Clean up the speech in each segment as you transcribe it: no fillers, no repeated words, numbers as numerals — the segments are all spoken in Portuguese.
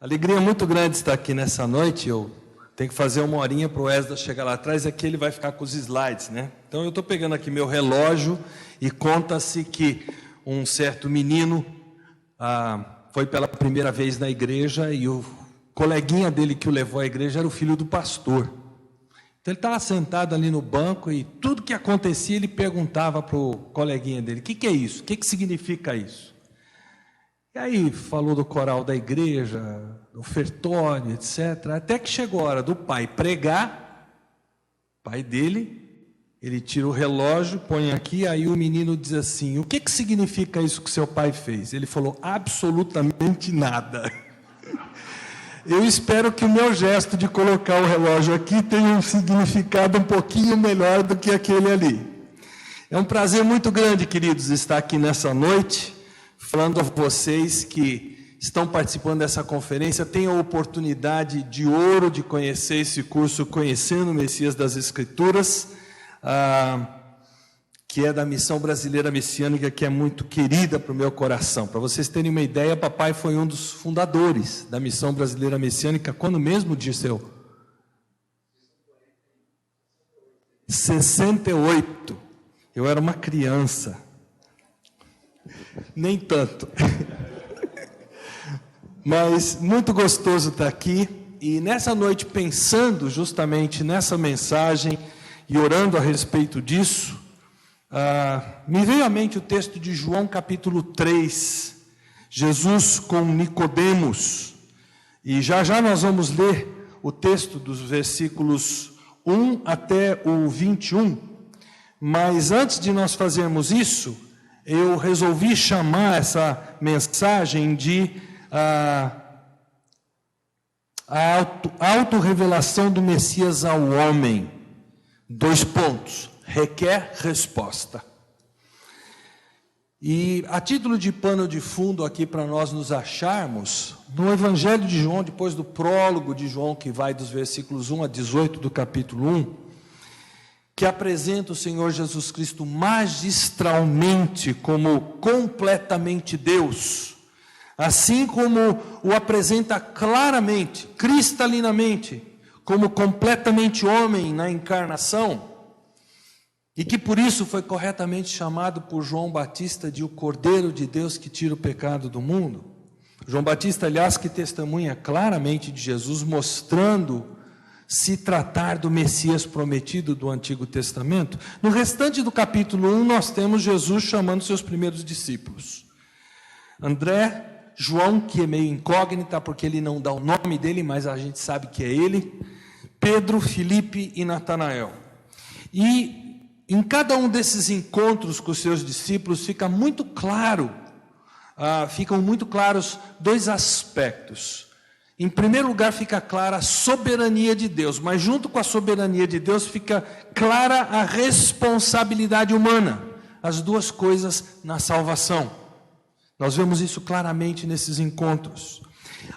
Alegria muito grande estar aqui nessa noite. Eu tenho que fazer uma horinha para o Esdras chegar lá atrás, aqui ele vai ficar com os slides, né? Então eu estou pegando aqui meu relógio e conta-se que um certo menino foi pela primeira vez na igreja e o coleguinha dele que o levou à igreja era o filho do pastor. Então ele estava sentado ali no banco e tudo que acontecia ele perguntava para o coleguinha dele: o que é isso? O que significa isso? E aí falou do coral da igreja, do ofertório, etc. Até que chegou a hora do pai pregar. O pai dele, ele tira o relógio, põe aqui, aí o menino diz assim: o que significa isso que seu pai fez? Ele falou: absolutamente nada. Eu espero que o meu gesto de colocar o relógio aqui tenha um significado um pouquinho melhor do que aquele ali. É um prazer muito grande, queridos, estar aqui nessa noite, falando a vocês que estão participando dessa conferência, tenham a oportunidade de ouro de conhecer esse curso, Conhecendo o Messias das Escrituras, que é da Missão Brasileira Messiânica, que é muito querida para o meu coração. Para vocês terem uma ideia, papai foi um dos fundadores da Missão Brasileira Messiânica. Quando mesmo, Dirceu? 68. Eu era uma criança. Nem tanto. Mas muito gostoso estar aqui. E nessa noite, pensando justamente nessa mensagem e orando a respeito disso, me veio à mente o texto de João capítulo 3, Jesus com Nicodemos, e já nós vamos ler o texto dos versículos 1 até o 21, mas antes de nós fazermos isso, eu resolvi chamar essa mensagem de a autorrevelação do Messias ao homem. 2 pontos. Requer resposta. E a título de pano de fundo aqui para nós nos acharmos, no Evangelho de João, depois do prólogo de João, que vai dos versículos 1 a 18 do capítulo 1, que apresenta o Senhor Jesus Cristo magistralmente como completamente Deus, assim como o apresenta claramente, cristalinamente, como completamente homem na encarnação, e que por isso foi corretamente chamado por João Batista de o Cordeiro de Deus que tira o pecado do mundo. João Batista, aliás, que testemunha claramente de Jesus, mostrando se tratar do Messias prometido do Antigo Testamento. No restante do capítulo 1, nós temos Jesus chamando seus primeiros discípulos. André, João, que é meio incógnita, porque ele não dá o nome dele, mas a gente sabe que é ele. Pedro, Filipe e Natanael. E em cada um desses encontros com os seus discípulos ficam muito claros 2 aspectos. Em primeiro lugar, fica clara a soberania de Deus, mas junto com a soberania de Deus fica clara a responsabilidade humana, as 2 coisas na salvação. Nós vemos isso claramente nesses encontros.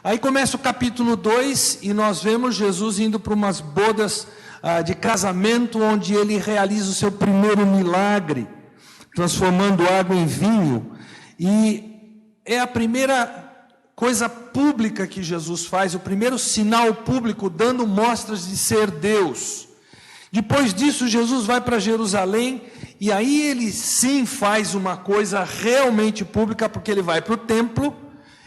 Aí começa o capítulo 2 e nós vemos Jesus indo para umas bodas de casamento, onde ele realiza o seu primeiro milagre, transformando água em vinho, e é a primeira coisa pública que Jesus faz, o primeiro sinal público, dando mostras de ser Deus. Depois disso, Jesus vai para Jerusalém, e aí ele sim faz uma coisa realmente pública, porque ele vai para o templo,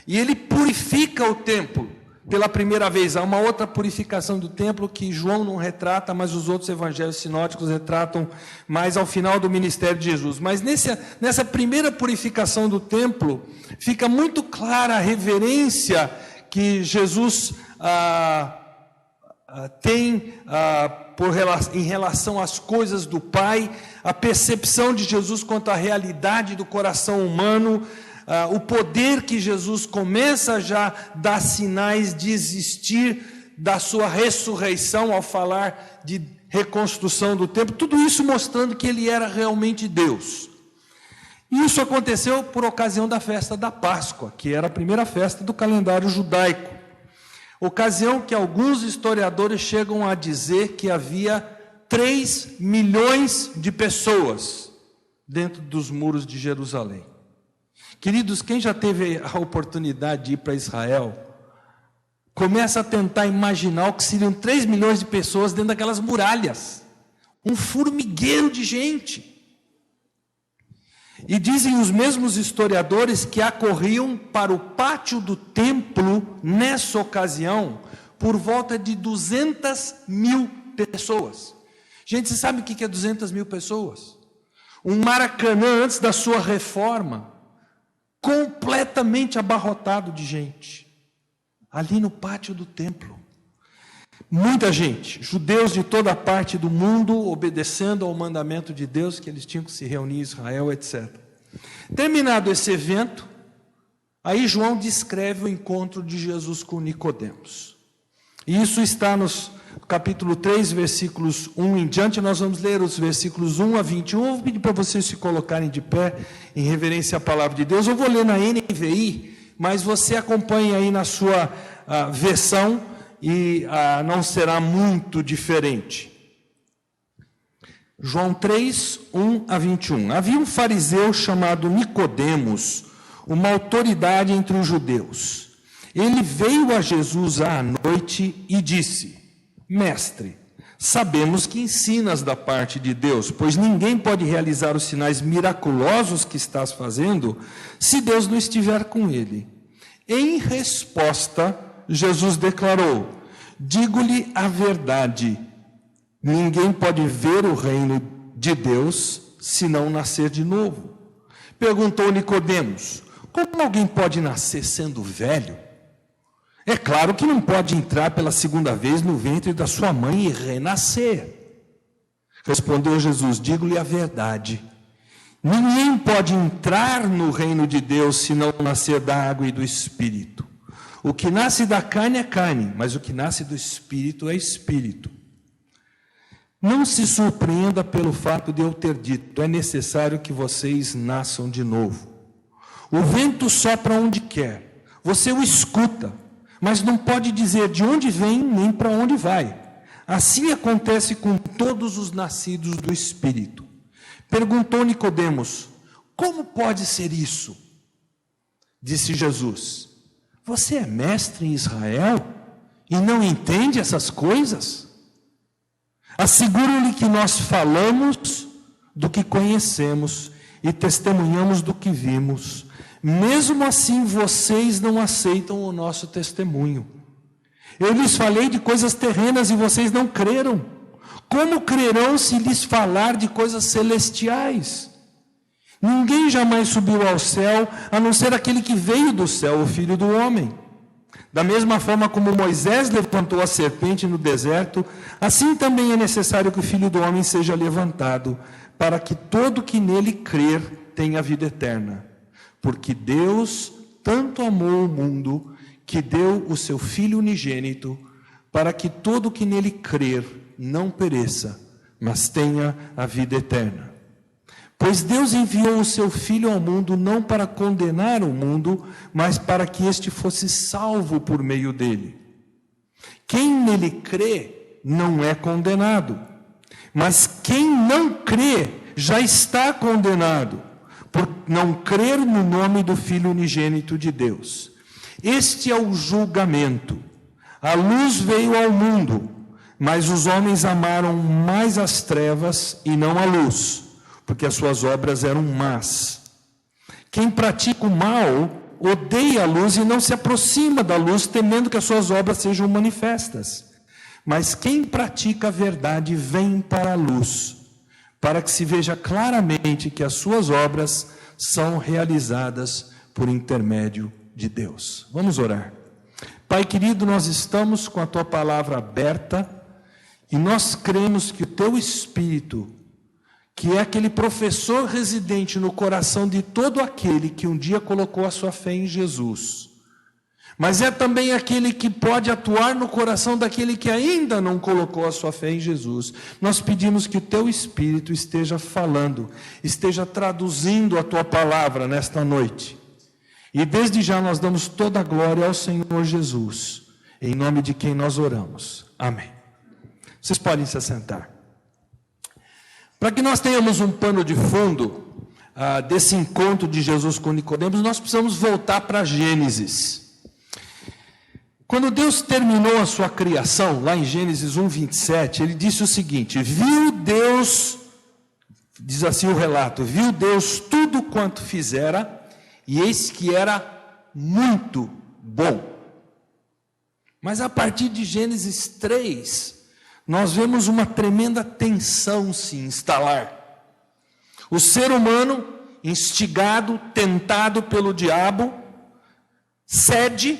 e ele purifica o templo. Pela primeira vez, há uma outra purificação do templo que João não retrata, mas os outros evangelhos sinóticos retratam mais ao final do ministério de Jesus. Mas nessa primeira purificação do templo, fica muito clara a reverência que Jesus tem em relação às coisas do Pai, a percepção de Jesus quanto à realidade do coração humano, o poder que Jesus começa já a dar sinais de existir da sua ressurreição ao falar de reconstrução do templo, tudo isso mostrando que ele era realmente Deus. E isso aconteceu por ocasião da festa da Páscoa, que era a primeira festa do calendário judaico. Ocasião que alguns historiadores chegam a dizer que havia 3 milhões de pessoas dentro dos muros de Jerusalém. Queridos, quem já teve a oportunidade de ir para Israel, começa a tentar imaginar o que seriam 3 milhões de pessoas dentro daquelas muralhas. Um formigueiro de gente. E dizem os mesmos historiadores que acorriam para o pátio do templo, nessa ocasião, por volta de 200 mil pessoas. Gente, você sabe o que é 200 mil pessoas? Um Maracanã antes da sua reforma, completamente abarrotado de gente, ali no pátio do templo. Muita gente, judeus de toda parte do mundo, obedecendo ao mandamento de Deus, que eles tinham que se reunir em Israel, etc. Terminado esse evento, aí João descreve o encontro de Jesus com Nicodemos. E isso está nos capítulo 3, versículos 1 em diante. Nós vamos ler os versículos 1 a 21. Eu vou pedir para vocês se colocarem de pé em reverência à palavra de Deus. Eu vou ler na NVI, mas você acompanha aí na sua versão e não será muito diferente. João 3, 1 a 21. Havia um fariseu chamado Nicodemos, uma autoridade entre os judeus. Ele veio a Jesus à noite e disse: Mestre, sabemos que ensinas da parte de Deus, pois ninguém pode realizar os sinais miraculosos que estás fazendo se Deus não estiver com ele. Em resposta, Jesus declarou: digo-lhe a verdade, ninguém pode ver o reino de Deus se não nascer de novo. Perguntou Nicodemos: como alguém pode nascer sendo velho? É claro que não pode entrar pela segunda vez no ventre da sua mãe e renascer. Respondeu Jesus: digo-lhe a verdade, ninguém pode entrar no reino de Deus se não nascer da água e do Espírito. O que nasce da carne é carne, mas o que nasce do Espírito é Espírito. Não se surpreenda pelo fato de eu ter dito: é necessário que vocês nasçam de novo. O vento sopra onde quer, você o escuta, mas não pode dizer de onde vem nem para onde vai. Assim acontece com todos os nascidos do Espírito. Perguntou Nicodemos: como pode ser isso? Disse Jesus: você é mestre em Israel e não entende essas coisas? Asseguro-lhe que nós falamos do que conhecemos e testemunhamos do que vimos. Mesmo assim, vocês não aceitam o nosso testemunho. Eu lhes falei de coisas terrenas e vocês não creram. Como crerão se lhes falar de coisas celestiais? Ninguém jamais subiu ao céu, a não ser aquele que veio do céu, o Filho do Homem. Da mesma forma como Moisés levantou a serpente no deserto, assim também é necessário que o Filho do Homem seja levantado, para que todo que nele crer tenha vida eterna. Porque Deus tanto amou o mundo, que deu o seu Filho unigênito, para que todo que nele crer não pereça, mas tenha a vida eterna. Pois Deus enviou o seu Filho ao mundo não para condenar o mundo, mas para que este fosse salvo por meio dele. Quem nele crê não é condenado, mas quem não crê já está condenado, por não crer no nome do Filho unigênito de Deus. Este é o julgamento. A luz veio ao mundo, mas os homens amaram mais as trevas e não a luz, porque as suas obras eram más. Quem pratica o mal odeia a luz e não se aproxima da luz, temendo que as suas obras sejam manifestas. Mas quem pratica a verdade vem para a luz, para que se veja claramente que as suas obras são realizadas por intermédio de Deus. Vamos orar. Pai querido, nós estamos com a Tua palavra aberta e nós cremos que o Teu Espírito, que é aquele professor residente no coração de todo aquele que um dia colocou a sua fé em Jesus, mas é também aquele que pode atuar no coração daquele que ainda não colocou a sua fé em Jesus. Nós pedimos que o Teu Espírito esteja falando, esteja traduzindo a Tua palavra nesta noite. E desde já nós damos toda a glória ao Senhor Jesus, em nome de quem nós oramos. Amém. Vocês podem se assentar. Para que nós tenhamos um pano de fundo desse encontro de Jesus com Nicodemos, nós precisamos voltar para Gênesis. Quando Deus terminou a sua criação, lá em Gênesis 1:27, ele disse o seguinte: viu Deus, diz assim o relato, viu Deus tudo quanto fizera, e eis que era muito bom. Mas a partir de Gênesis 3, nós vemos uma tremenda tensão se instalar. O ser humano, instigado, tentado pelo diabo, cede,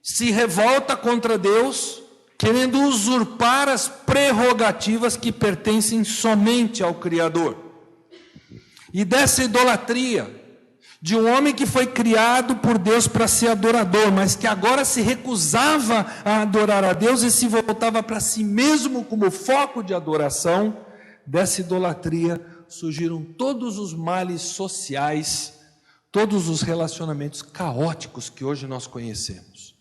se revolta contra Deus, querendo usurpar as prerrogativas que pertencem somente ao Criador. E dessa idolatria, de um homem que foi criado por Deus para ser adorador, mas que agora se recusava a adorar a Deus e se voltava para si mesmo como foco de adoração, dessa idolatria surgiram todos os males sociais, todos os relacionamentos caóticos que hoje nós conhecemos.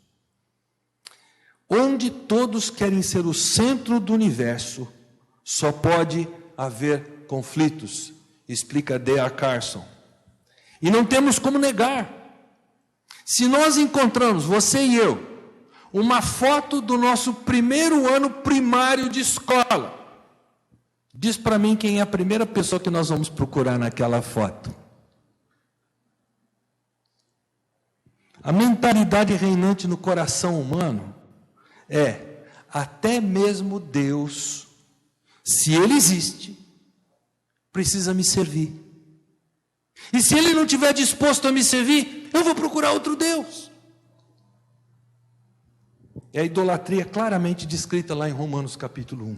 Onde todos querem ser o centro do universo, só pode haver conflitos, explica D.A. Carson. E não temos como negar. Se nós encontramos, você e eu, uma foto do nosso primeiro ano primário de escola, diz para mim quem é a primeira pessoa que nós vamos procurar naquela foto. A mentalidade reinante no coração humano é, até mesmo Deus, se Ele existe, precisa me servir. E se Ele não estiver disposto a me servir, eu vou procurar outro Deus. É a idolatria claramente descrita lá em Romanos capítulo 1.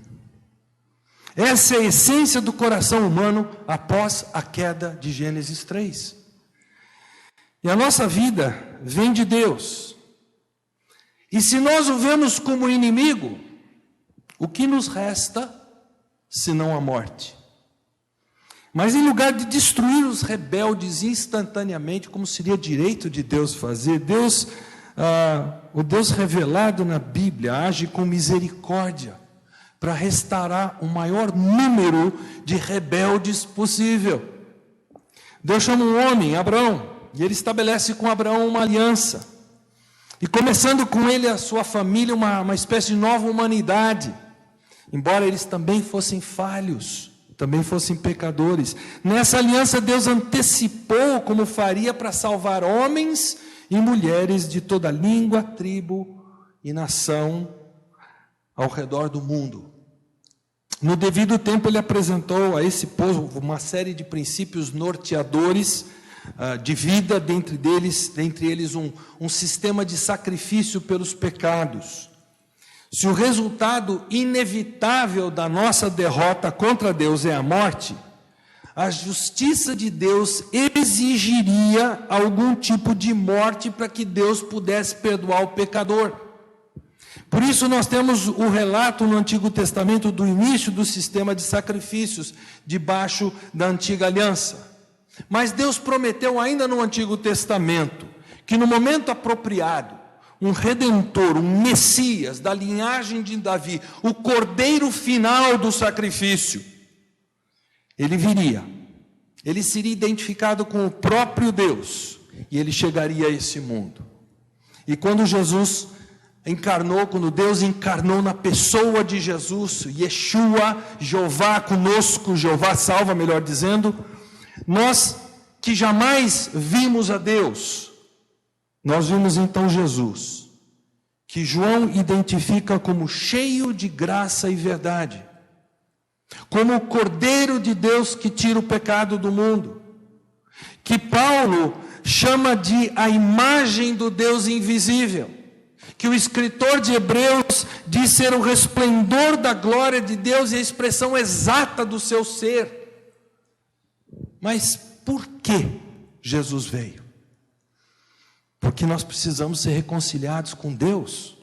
Essa é a essência do coração humano após a queda de Gênesis 3. E a nossa vida vem de Deus. E se nós o vemos como inimigo, o que nos resta senão a morte? Mas em lugar de destruir os rebeldes instantaneamente, como seria direito de Deus fazer, o Deus revelado na Bíblia age com misericórdia para restaurar o maior número de rebeldes possível. Deus chama um homem, Abraão, e ele estabelece com Abraão uma aliança. E começando com ele a sua família, uma espécie de nova humanidade. Embora eles também fossem falhos, também fossem pecadores. Nessa aliança Deus antecipou como faria para salvar homens e mulheres de toda língua, tribo e nação ao redor do mundo. No devido tempo ele apresentou a esse povo uma série de princípios norteadores de vida, dentre eles um sistema de sacrifício pelos pecados. Se o resultado inevitável da nossa derrota contra Deus é a morte, a justiça de Deus exigiria algum tipo de morte para que Deus pudesse perdoar o pecador. Por isso nós temos o relato no Antigo Testamento do início do sistema de sacrifícios debaixo da antiga aliança. Mas Deus prometeu ainda no Antigo Testamento que no momento apropriado, um Redentor, um Messias da linhagem de Davi, o cordeiro final do sacrifício, ele viria, ele seria identificado com o próprio Deus e ele chegaria a esse mundo. E quando Jesus encarnou, quando Deus encarnou na pessoa de Jesus, Yeshua, Jeová conosco, Jeová salva, melhor dizendo, nós que jamais vimos a Deus, nós vimos então Jesus, que João identifica como cheio de graça e verdade, como o Cordeiro de Deus que tira o pecado do mundo, que Paulo chama de a imagem do Deus invisível, que o escritor de Hebreus diz ser o resplendor da glória de Deus e a expressão exata do seu ser. Mas por que Jesus veio? Porque nós precisamos ser reconciliados com Deus.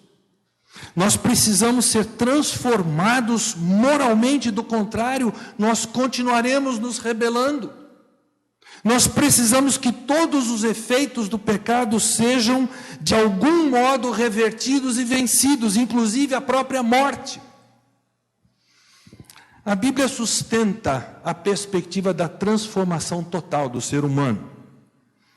Nós precisamos ser transformados moralmente, do contrário, nós continuaremos nos rebelando. Nós precisamos que todos os efeitos do pecado sejam, de algum modo, revertidos e vencidos, inclusive a própria morte. A Bíblia sustenta a perspectiva da transformação total do ser humano.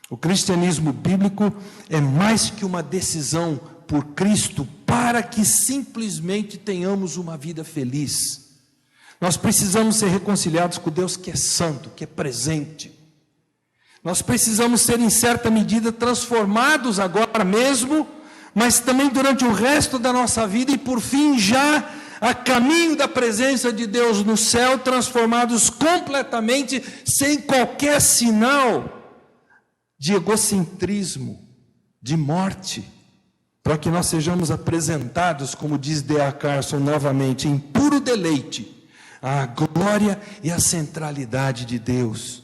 O cristianismo bíblico é mais que uma decisão por Cristo para que simplesmente tenhamos uma vida feliz. Nós precisamos ser reconciliados com Deus que é santo, que é presente. Nós precisamos ser, em certa medida, transformados agora mesmo, mas também durante o resto da nossa vida e, por fim, já a caminho da presença de Deus no céu, transformados completamente, sem qualquer sinal de egocentrismo, de morte, para que nós sejamos apresentados, como diz D.A. Carson novamente, em puro deleite, à glória e à centralidade de Deus.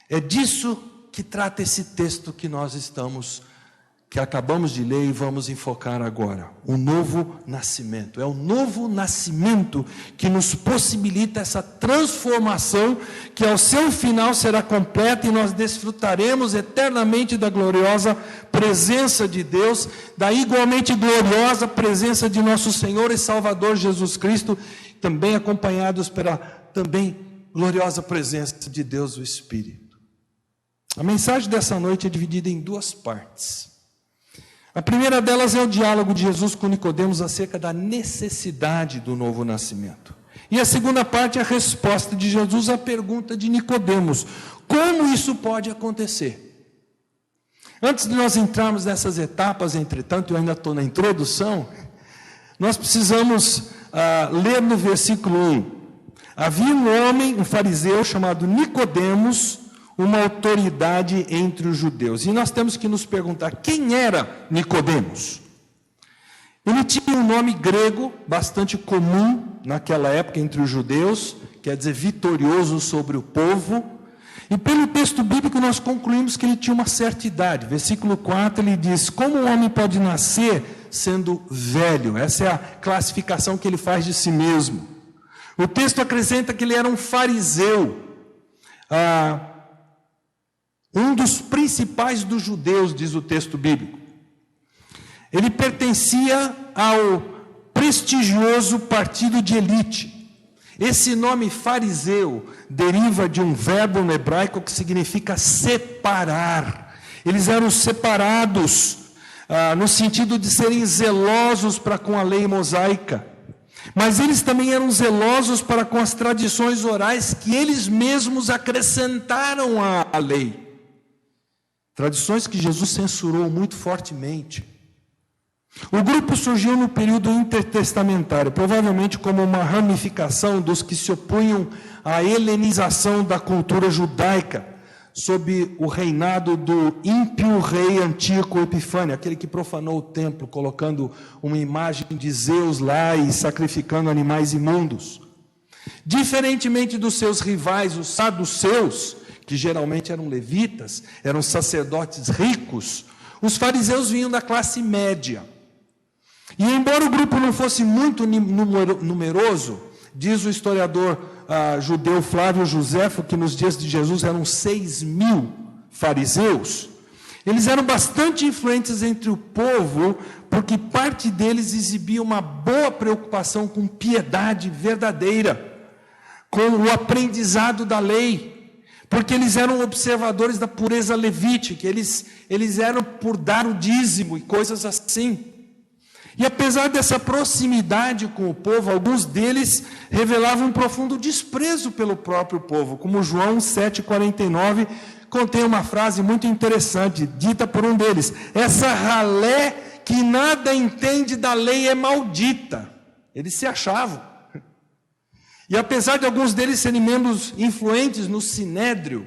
É disso que trata esse texto que acabamos de ler e vamos enfocar agora. O novo nascimento. É o novo nascimento que nos possibilita essa transformação, que ao seu final será completa e nós desfrutaremos eternamente da gloriosa presença de Deus, da igualmente gloriosa presença de nosso Senhor e Salvador Jesus Cristo, também acompanhados pela também gloriosa presença de Deus o Espírito. A mensagem dessa noite é dividida em duas partes. A primeira delas é o diálogo de Jesus com Nicodemos acerca da necessidade do novo nascimento. E a segunda parte é a resposta de Jesus à pergunta de Nicodemos: como isso pode acontecer? Antes de nós entrarmos nessas etapas, entretanto, eu ainda estou na introdução, nós precisamos ler no versículo 1. Havia um homem, um fariseu chamado Nicodemos, uma autoridade entre os judeus. E nós temos que nos perguntar, quem era Nicodemos? Ele tinha um nome grego bastante comum naquela época entre os judeus, quer dizer, vitorioso sobre o povo. E pelo texto bíblico nós concluímos que ele tinha uma certa idade. Versículo 4 ele diz: como um homem pode nascer sendo velho? Essa é a classificação que ele faz de si mesmo. O texto acrescenta que ele era um fariseu, um dos principais dos judeus, diz o texto bíblico. Ele pertencia ao prestigioso partido de elite. Esse nome fariseu deriva de um verbo no hebraico que significa separar. Eles eram separados, no sentido de serem zelosos para com a lei mosaica. Mas eles também eram zelosos para com as tradições orais que eles mesmos acrescentaram à lei. Tradições que Jesus censurou muito fortemente. O grupo surgiu no período intertestamentário, provavelmente como uma ramificação dos que se opunham à helenização da cultura judaica, sob o reinado do ímpio rei Antíoco Epifânio, aquele que profanou o templo, colocando uma imagem de Zeus lá e sacrificando animais imundos. Diferentemente dos seus rivais, os saduceus, que geralmente eram levitas, eram sacerdotes ricos, os fariseus vinham da classe média. E embora o grupo não fosse muito numeroso, diz o historiador judeu Flávio Joséfo, que nos dias de Jesus eram 6.000 fariseus, eles eram bastante influentes entre o povo, porque parte deles exibia uma boa preocupação com piedade verdadeira, com o aprendizado da lei, porque eles eram observadores da pureza levítica, eles eram por dar o dízimo e coisas assim. E apesar dessa proximidade com o povo, alguns deles revelavam um profundo desprezo pelo próprio povo, como João 7,49 contém uma frase muito interessante, dita por um deles: essa ralé que nada entende da lei é maldita. Eles se achavam. E apesar de alguns deles serem membros influentes no Sinédrio,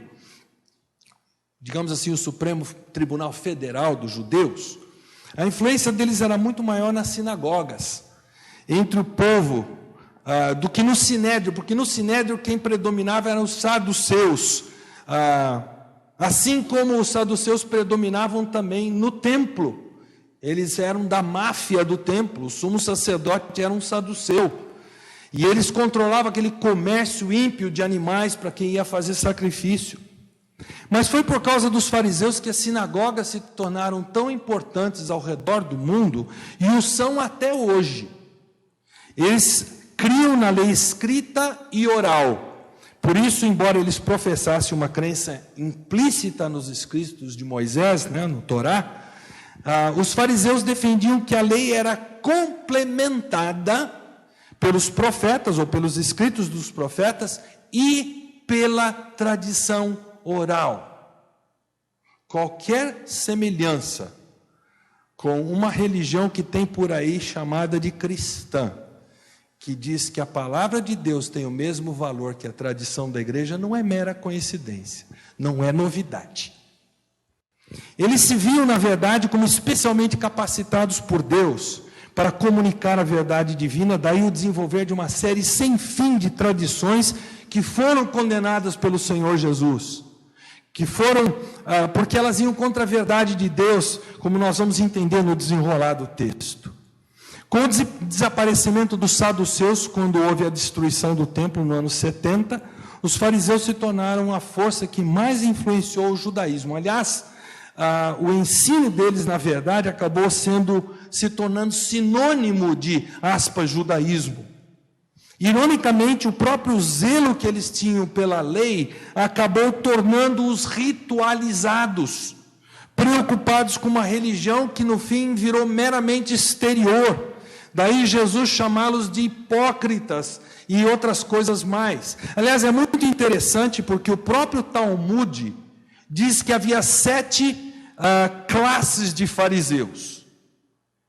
digamos assim, o Supremo Tribunal Federal dos judeus, a influência deles era muito maior nas sinagogas, entre o povo, do que no Sinédrio, porque no Sinédrio quem predominava eram os saduceus, assim como os saduceus predominavam também no templo. Eles eram da máfia do templo, o sumo sacerdote era um saduceu. E eles controlavam aquele comércio ímpio de animais para quem ia fazer sacrifício. Mas foi por causa dos fariseus que as sinagogas se tornaram tão importantes ao redor do mundo, e o são até hoje. Eles criam na lei escrita e oral. Por isso, embora eles professassem uma crença implícita nos escritos de Moisés, no Torá, Os fariseus defendiam que a lei era complementada pelos profetas, ou pelos escritos dos profetas, e pela tradição oral. Qualquer semelhança com uma religião que tem por aí chamada de cristã, que diz que a palavra de Deus tem o mesmo valor que a tradição da igreja, não é mera coincidência, não é novidade. Eles se viam, na verdade, como especialmente capacitados por Deus para comunicar a verdade divina, daí o desenvolver de uma série sem fim de tradições que foram condenadas pelo Senhor Jesus, que foram, porque elas iam contra a verdade de Deus, como nós vamos entender no desenrolar do texto. Com o desaparecimento dos saduceus, quando houve a destruição do templo no ano 70, os fariseus se tornaram a força que mais influenciou o judaísmo. Aliás, o ensino deles, na verdade, acabou se tornando sinônimo de, aspas, judaísmo. Ironicamente, o próprio zelo que eles tinham pela lei acabou tornando-os ritualizados, preocupados com uma religião que no fim virou meramente exterior. Daí Jesus chamá-los de hipócritas e outras coisas mais. Aliás, é muito interessante porque o próprio Talmud diz que havia 7 classes de fariseus.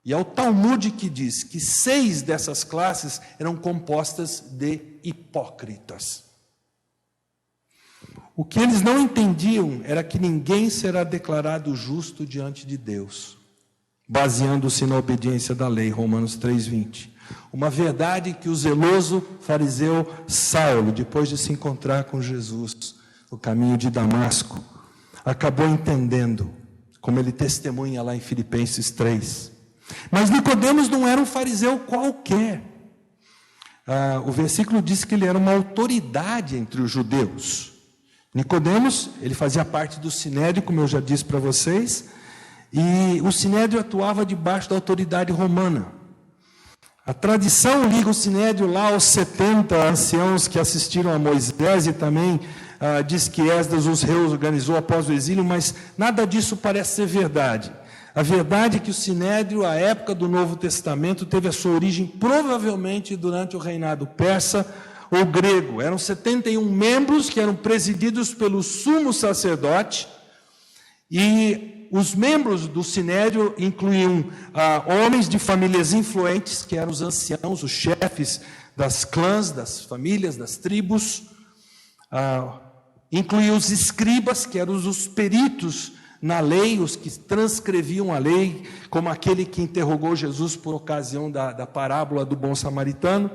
E é o Talmud que diz que 6 dessas classes eram compostas de hipócritas. O que eles não entendiam era que ninguém será declarado justo diante de Deus, baseando-se na obediência da lei, Romanos 3:20. Uma verdade que o zeloso fariseu Saulo, depois de se encontrar com Jesus no caminho de Damasco, acabou entendendo, como ele testemunha lá em Filipenses 3. Mas Nicodemos não era um fariseu qualquer. O versículo diz que ele era uma autoridade entre os judeus. Nicodemos, ele fazia parte do Sinédrio, como eu já disse para vocês, e o Sinédrio atuava debaixo da autoridade romana. A tradição liga o Sinédrio lá aos 70 anciãos que assistiram a Moisés, e também diz que Esdras os reorganizou após o exílio, mas nada disso parece ser verdade. A verdade é que o Sinédrio, à época do Novo Testamento, teve a sua origem provavelmente durante o reinado persa ou grego. Eram 71 membros que eram presididos pelo sumo sacerdote, e os membros do Sinédrio incluíam homens de famílias influentes, que eram os anciãos, os chefes das clãs, das famílias, das tribos, incluía os escribas, que eram os peritos na lei, os que transcreviam a lei, como aquele que interrogou Jesus por ocasião da parábola do bom samaritano,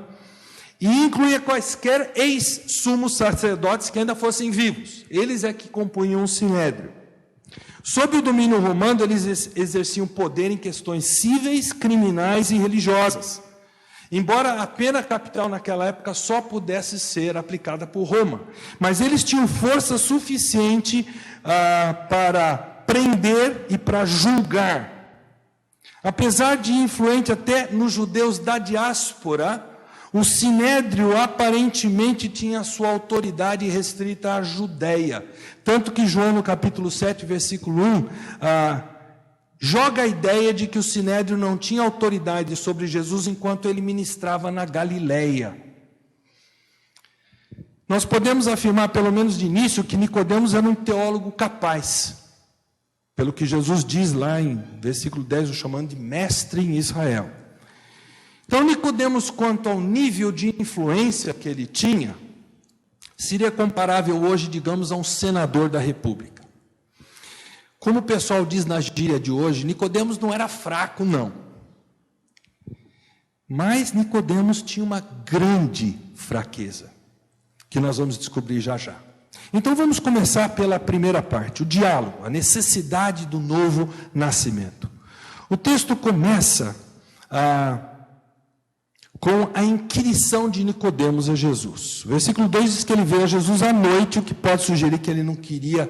e incluía quaisquer ex-sumos sacerdotes que ainda fossem vivos. Eles é que compunham o Sinédrio. Sob o domínio romano, eles exerciam poder em questões cíveis, criminais e religiosas, embora a pena capital naquela época só pudesse ser aplicada por Roma. Mas eles tinham força suficiente para prender e para julgar. Apesar de influente até nos judeus da diáspora, o Sinédrio aparentemente tinha sua autoridade restrita à Judéia. Tanto que João, no capítulo 7, versículo 1, joga a ideia de que o Sinédrio não tinha autoridade sobre Jesus enquanto ele ministrava na Galileia. Nós podemos afirmar, pelo menos de início, que Nicodemos era um teólogo capaz, pelo que Jesus diz lá em versículo 10, o chamando de mestre em Israel. Então, Nicodemos, quanto ao nível de influência que ele tinha, seria comparável hoje, digamos, a um senador da República. Como o pessoal diz na gíria de hoje, Nicodemos não era fraco, não. Mas Nicodemos tinha uma grande fraqueza, que nós vamos descobrir já já. Então vamos começar pela primeira parte, o diálogo, a necessidade do novo nascimento. O texto começa com a inquirição de Nicodemos a Jesus. O versículo 2 diz que ele veio a Jesus à noite, o que pode sugerir que ele não queria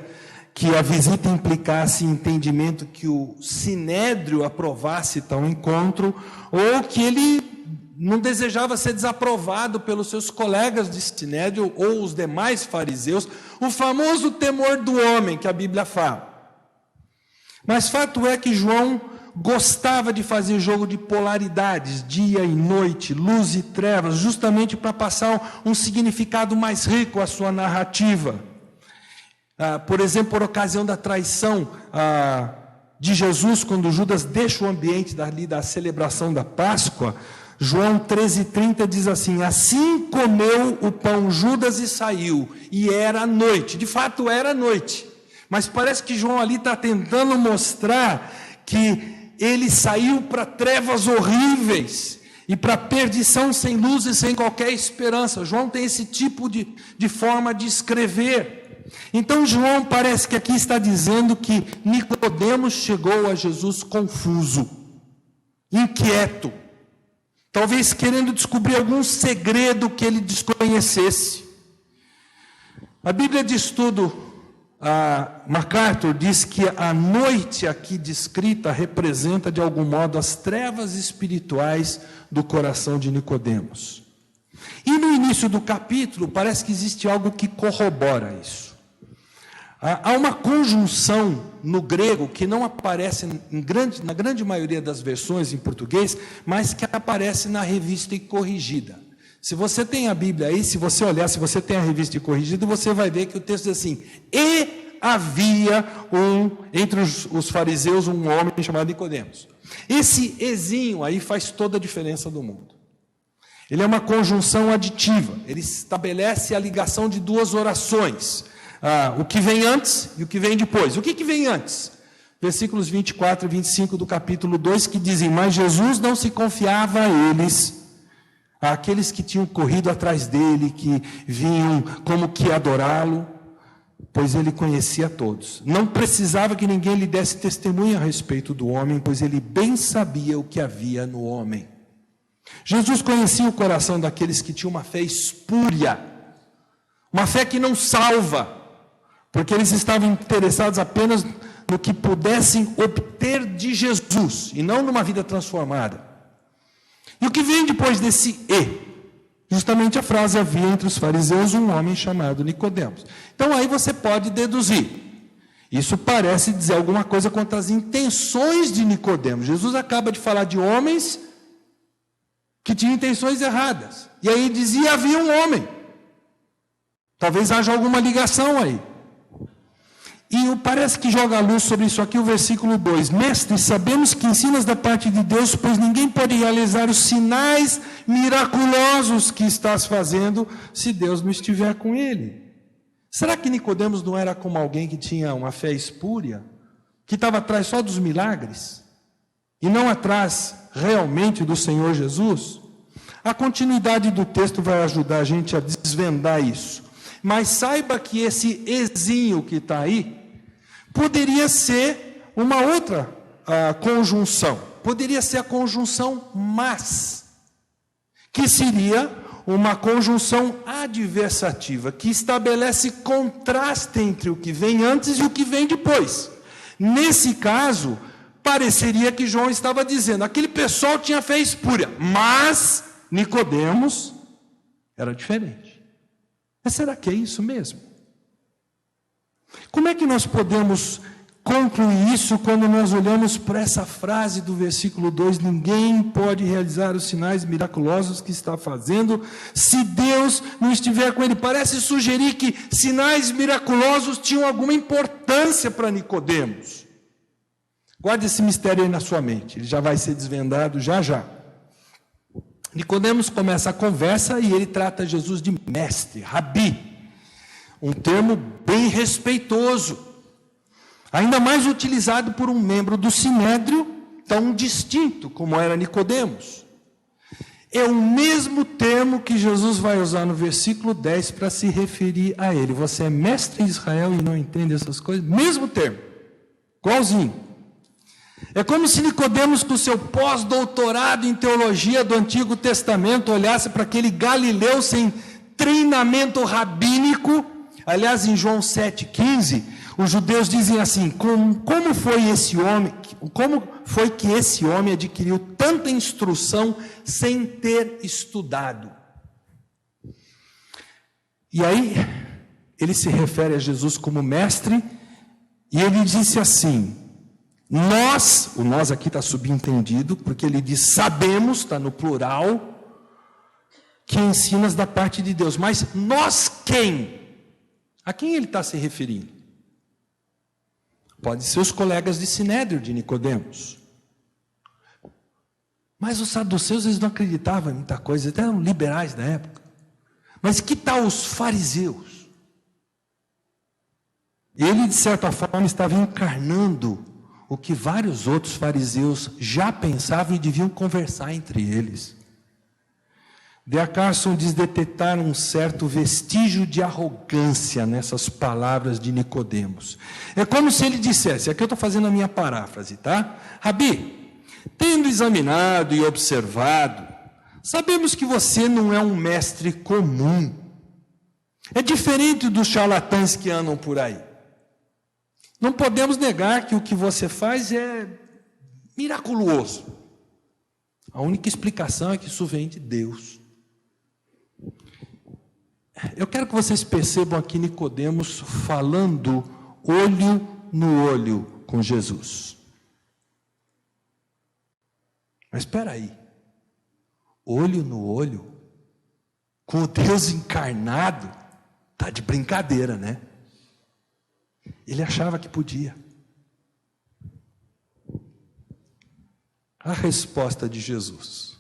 que a visita implicasse entendimento que o Sinédrio aprovasse tal encontro, ou que ele não desejava ser desaprovado pelos seus colegas de Sinédrio ou os demais fariseus, o famoso temor do homem que a Bíblia fala. Mas fato é que João gostava de fazer jogo de polaridades, dia e noite, luz e trevas, justamente para passar um significado mais rico à sua narrativa. Por exemplo, por ocasião da traição de Jesus, quando Judas deixa o ambiente da celebração da Páscoa, João 13,30 diz assim: assim comeu o pão Judas e saiu, e era noite. De fato era noite, mas parece que João ali está tentando mostrar que ele saiu para trevas horríveis e para perdição sem luz e sem qualquer esperança. João tem esse tipo de forma de escrever. Então João parece que aqui está dizendo que Nicodemos chegou a Jesus confuso, inquieto, talvez querendo descobrir algum segredo que ele desconhecesse. A Bíblia de Estudo, MacArthur, diz que a noite aqui descrita representa de algum modo as trevas espirituais do coração de Nicodemos. E no início do capítulo parece que existe algo que corrobora isso. Há uma conjunção no grego que não aparece na grande maioria das versões em português, mas que aparece na Revista e Corrigida. Se você tem a Bíblia aí, se você olhar, se você tem a Revista e Corrigida, você vai ver que o texto diz assim: e havia entre os fariseus um homem chamado Nicodemos. Esse ezinho aí faz toda a diferença do mundo. Ele é uma conjunção aditiva, ele estabelece a ligação de duas orações. O que vem antes e o que vem depois. O que vem antes? Versículos 24 e 25 do capítulo 2, que dizem: mas Jesus não se confiava a eles, àqueles que tinham corrido atrás dele, que vinham como que adorá-lo, pois ele conhecia todos. Não precisava que ninguém lhe desse testemunho a respeito do homem, pois ele bem sabia o que havia no homem. Jesus conhecia o coração daqueles que tinham uma fé espúria, uma fé que não salva, porque eles estavam interessados apenas no que pudessem obter de Jesus, e não numa vida transformada. E o que vem depois desse e? Justamente a frase: havia entre os fariseus um homem chamado Nicodemos. Então aí você pode deduzir. Isso parece dizer alguma coisa quanto às intenções de Nicodemos. Jesus acaba de falar de homens que tinham intenções erradas. E aí dizia: havia um homem. Talvez haja alguma ligação aí. E parece que joga a luz sobre isso aqui o versículo 2. Mestre, sabemos que ensinas da parte de Deus, pois ninguém pode realizar os sinais miraculosos que estás fazendo se Deus não estiver com ele. Será que Nicodemos não era como alguém que tinha uma fé espúria, que estava atrás só dos milagres, e não atrás realmente do Senhor Jesus? A continuidade do texto vai ajudar a gente a desvendar isso. Mas saiba que esse ezinho que está aí poderia ser uma outra conjunção. Poderia ser a conjunção mas, que seria uma conjunção adversativa, que estabelece contraste entre o que vem antes e o que vem depois. Nesse caso, pareceria que João estava dizendo: aquele pessoal tinha fé espúria, mas Nicodemos era diferente. Mas será que é isso mesmo? Como é que nós podemos concluir isso quando nós olhamos para essa frase do versículo 2: ninguém pode realizar os sinais miraculosos que está fazendo se Deus não estiver com ele? Parece sugerir que sinais miraculosos tinham alguma importância para Nicodemos. Guarde esse mistério aí na sua mente, ele já vai ser desvendado já já. Nicodemos começa a conversa e ele trata Jesus de mestre, rabi, um termo bem respeitoso, ainda mais utilizado por um membro do Sinédrio tão distinto como era Nicodemos. É o mesmo termo que Jesus vai usar no versículo 10 para se referir a ele. Você é mestre em Israel e não entende essas coisas? Mesmo termo, igualzinho. É como se Nicodemos, com seu pós-doutorado em teologia do Antigo Testamento, olhasse para aquele Galileu sem treinamento rabínico. Aliás, em João 7,15, os judeus dizem assim: como foi que esse homem adquiriu tanta instrução sem ter estudado? E aí, ele se refere a Jesus como mestre, e ele disse assim: Nós, o nós aqui está subentendido, porque ele diz sabemos, está no plural, que ensinas da parte de Deus. Mas nós quem? A quem ele está se referindo? Pode ser os colegas de Sinédrio, de Nicodemos. Mas os saduceus, eles não acreditavam em muita coisa, eles eram liberais na época. Mas que tal os fariseus? Ele, de certa forma, estava encarnando o que vários outros fariseus já pensavam e deviam conversar entre eles. D.A. Carson diz detectar um certo vestígio de arrogância nessas palavras de Nicodemos. É como se ele dissesse, aqui eu estou fazendo a minha paráfrase, tá? Rabi, tendo examinado e observado, sabemos que você não é um mestre comum. É diferente dos charlatães que andam por aí. Não podemos negar que o que você faz é miraculoso. A única explicação é que isso vem de Deus. Eu quero que vocês percebam aqui Nicodemos falando olho no olho com Jesus. Mas espera aí. Olho no olho com o Deus encarnado, tá de brincadeira, né? Ele achava que podia. A resposta de Jesus: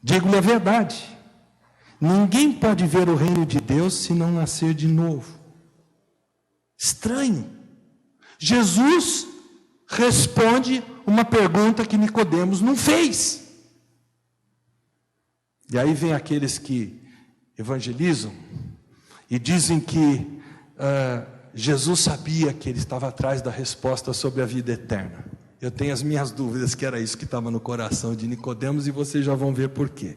digo-lhe a verdade, ninguém pode ver o reino de Deus se não nascer de novo. Estranho. Jesus responde uma pergunta que Nicodemos não fez. E aí vem aqueles que evangelizam e dizem que Jesus sabia que ele estava atrás da resposta sobre a vida eterna. Eu tenho as minhas dúvidas que era isso que estava no coração de Nicodemos, e vocês já vão ver por quê.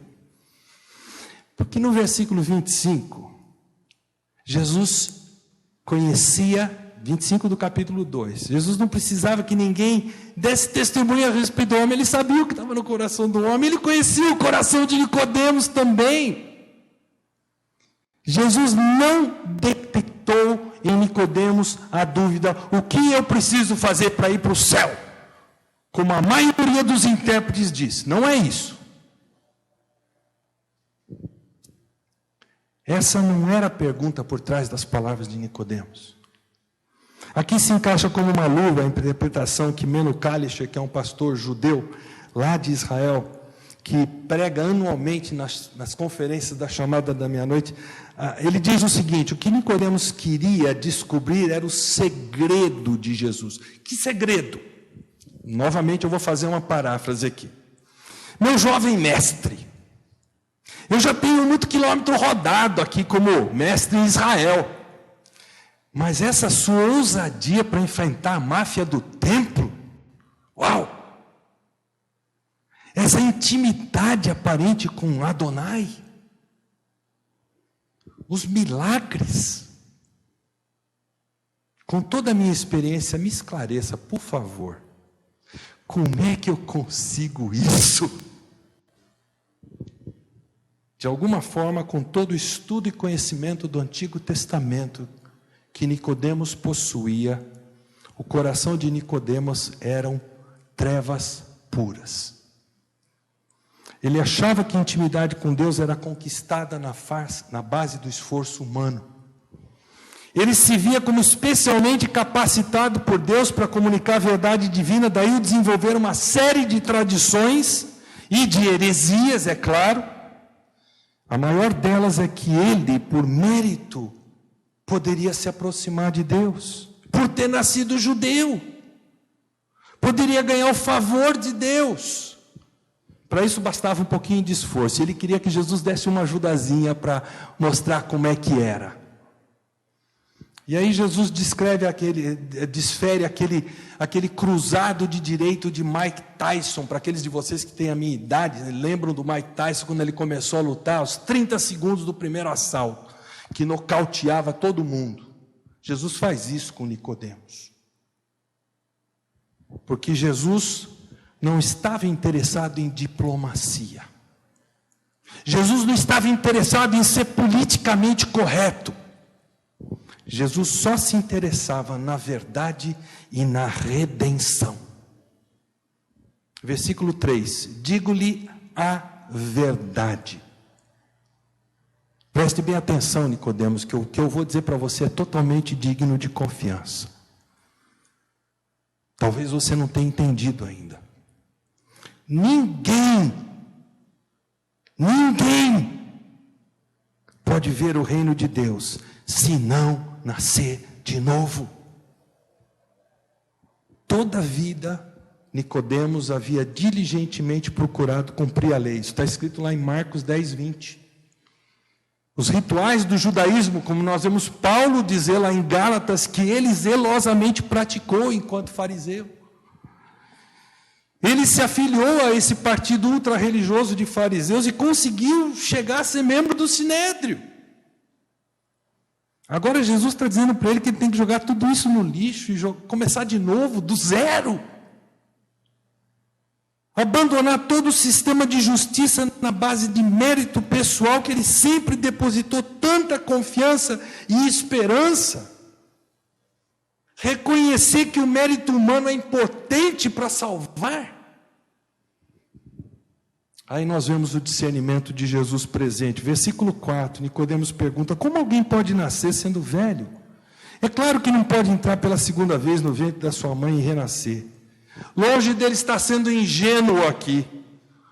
Porque no versículo 25, Jesus conhecia, 25 do capítulo 2, Jesus não precisava que ninguém desse testemunho a respeito do homem, ele sabia o que estava no coração do homem, ele conhecia o coração de Nicodemos também. Jesus não detectou em Nicodemos a dúvida: o que eu preciso fazer para ir para o céu? Como a maioria dos intérpretes diz, não é isso. Essa não era a pergunta por trás das palavras de Nicodemos. Aqui se encaixa como uma luva a interpretação que Meno Kalischer, que é um pastor judeu lá de Israel, que prega anualmente nas conferências da chamada da meia-noite, ele diz o seguinte: o que Nicodemos queria descobrir era o segredo de Jesus. Que segredo? Novamente eu vou fazer uma paráfrase aqui. Meu jovem mestre, eu já tenho muito quilômetro rodado aqui como mestre em Israel, mas essa sua ousadia para enfrentar a máfia do templo, uau! Essa intimidade aparente com Adonai, os milagres, com toda a minha experiência, me esclareça, por favor, como é que eu consigo isso? De alguma forma, com todo o estudo e conhecimento do Antigo Testamento que Nicodemos possuía, o coração de Nicodemos eram trevas puras. Ele achava que a intimidade com Deus era conquistada na base do esforço humano. Ele se via como especialmente capacitado por Deus para comunicar a verdade divina, daí o desenvolver uma série de tradições e de heresias, é claro. A maior delas é que ele, por mérito, poderia se aproximar de Deus, por ter nascido judeu, poderia ganhar o favor de Deus. Para isso bastava um pouquinho de esforço. Ele queria que Jesus desse uma ajudazinha para mostrar como é que era. E aí Jesus desfere aquele cruzado de direito de Mike Tyson. Para aqueles de vocês que têm a minha idade, lembram do Mike Tyson quando ele começou a lutar, aos 30 segundos do primeiro assalto, que nocauteava todo mundo. Jesus faz isso com Nicodemos. Porque Jesus não estava interessado em diplomacia. Jesus não estava interessado em ser politicamente correto. Jesus só se interessava na verdade e na redenção. Versículo 3: digo-lhe a verdade. Preste bem atenção, Nicodemos, que o que eu vou dizer para você é totalmente digno de confiança. Talvez você não tenha entendido ainda. Ninguém pode ver o reino de Deus se não nascer de novo. Toda a vida, Nicodemos havia diligentemente procurado cumprir a lei. Isso está escrito lá em Marcos 10, 20. Os rituais do judaísmo, como nós vemos Paulo dizer lá em Gálatas, que ele zelosamente praticou enquanto fariseu. Ele se afiliou a esse partido ultra-religioso de fariseus e conseguiu chegar a ser membro do Sinédrio. Agora Jesus está dizendo para ele que ele tem que jogar tudo isso no lixo e começar de novo, do zero. Abandonar todo o sistema de justiça na base de mérito pessoal que ele sempre depositou tanta confiança e esperança. Reconhecer que o mérito humano é impotente para salvar. Aí nós vemos o discernimento de Jesus presente. Versículo 4, Nicodemos pergunta: como alguém pode nascer sendo velho? É claro que não pode entrar pela segunda vez no ventre da sua mãe e renascer. Longe dele estar sendo ingênuo aqui,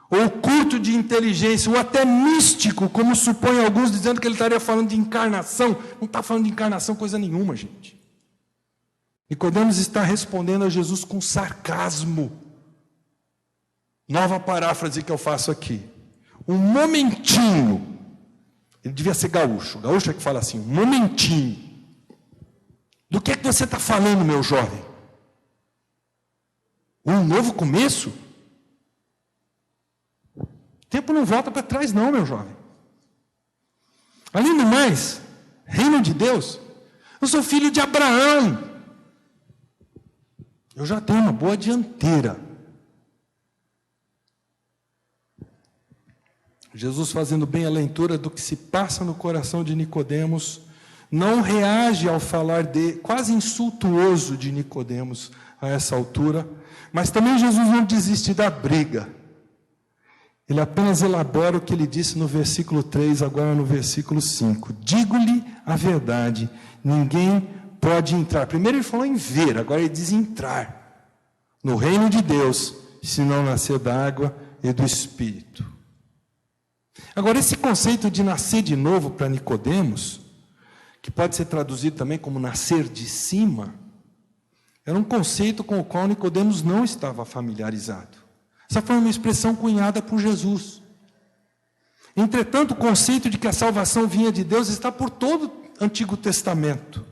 ou curto de inteligência, ou até místico, como supõem alguns, dizendo que ele estaria falando de encarnação. Não está falando de encarnação coisa nenhuma, gente. Nicodemos está respondendo a Jesus com sarcasmo. Nova paráfrase que eu faço aqui. Um momentinho. Ele devia ser gaúcho. Gaúcho é que fala assim, um momentinho. Do que é que você está falando, meu jovem? Um novo começo? O tempo não volta para trás não, meu jovem. Além do mais, reino de Deus, eu sou filho de Abraão. Eu já tenho uma boa dianteira. Jesus, fazendo bem a leitura do que se passa no coração de Nicodemos, não reage ao falar quase insultuoso de Nicodemos a essa altura, mas também Jesus não desiste da briga. Ele apenas elabora o que ele disse no versículo 3, agora no versículo 5. Digo-lhe a verdade, ninguém pode entrar. Primeiro ele falou em ver, agora ele diz entrar no reino de Deus, se não nascer da água e do Espírito. Agora, esse conceito de nascer de novo para Nicodemos, que pode ser traduzido também como nascer de cima, era um conceito com o qual Nicodemos não estava familiarizado. Essa foi uma expressão cunhada por Jesus. Entretanto, o conceito de que a salvação vinha de Deus está por todo o Antigo Testamento.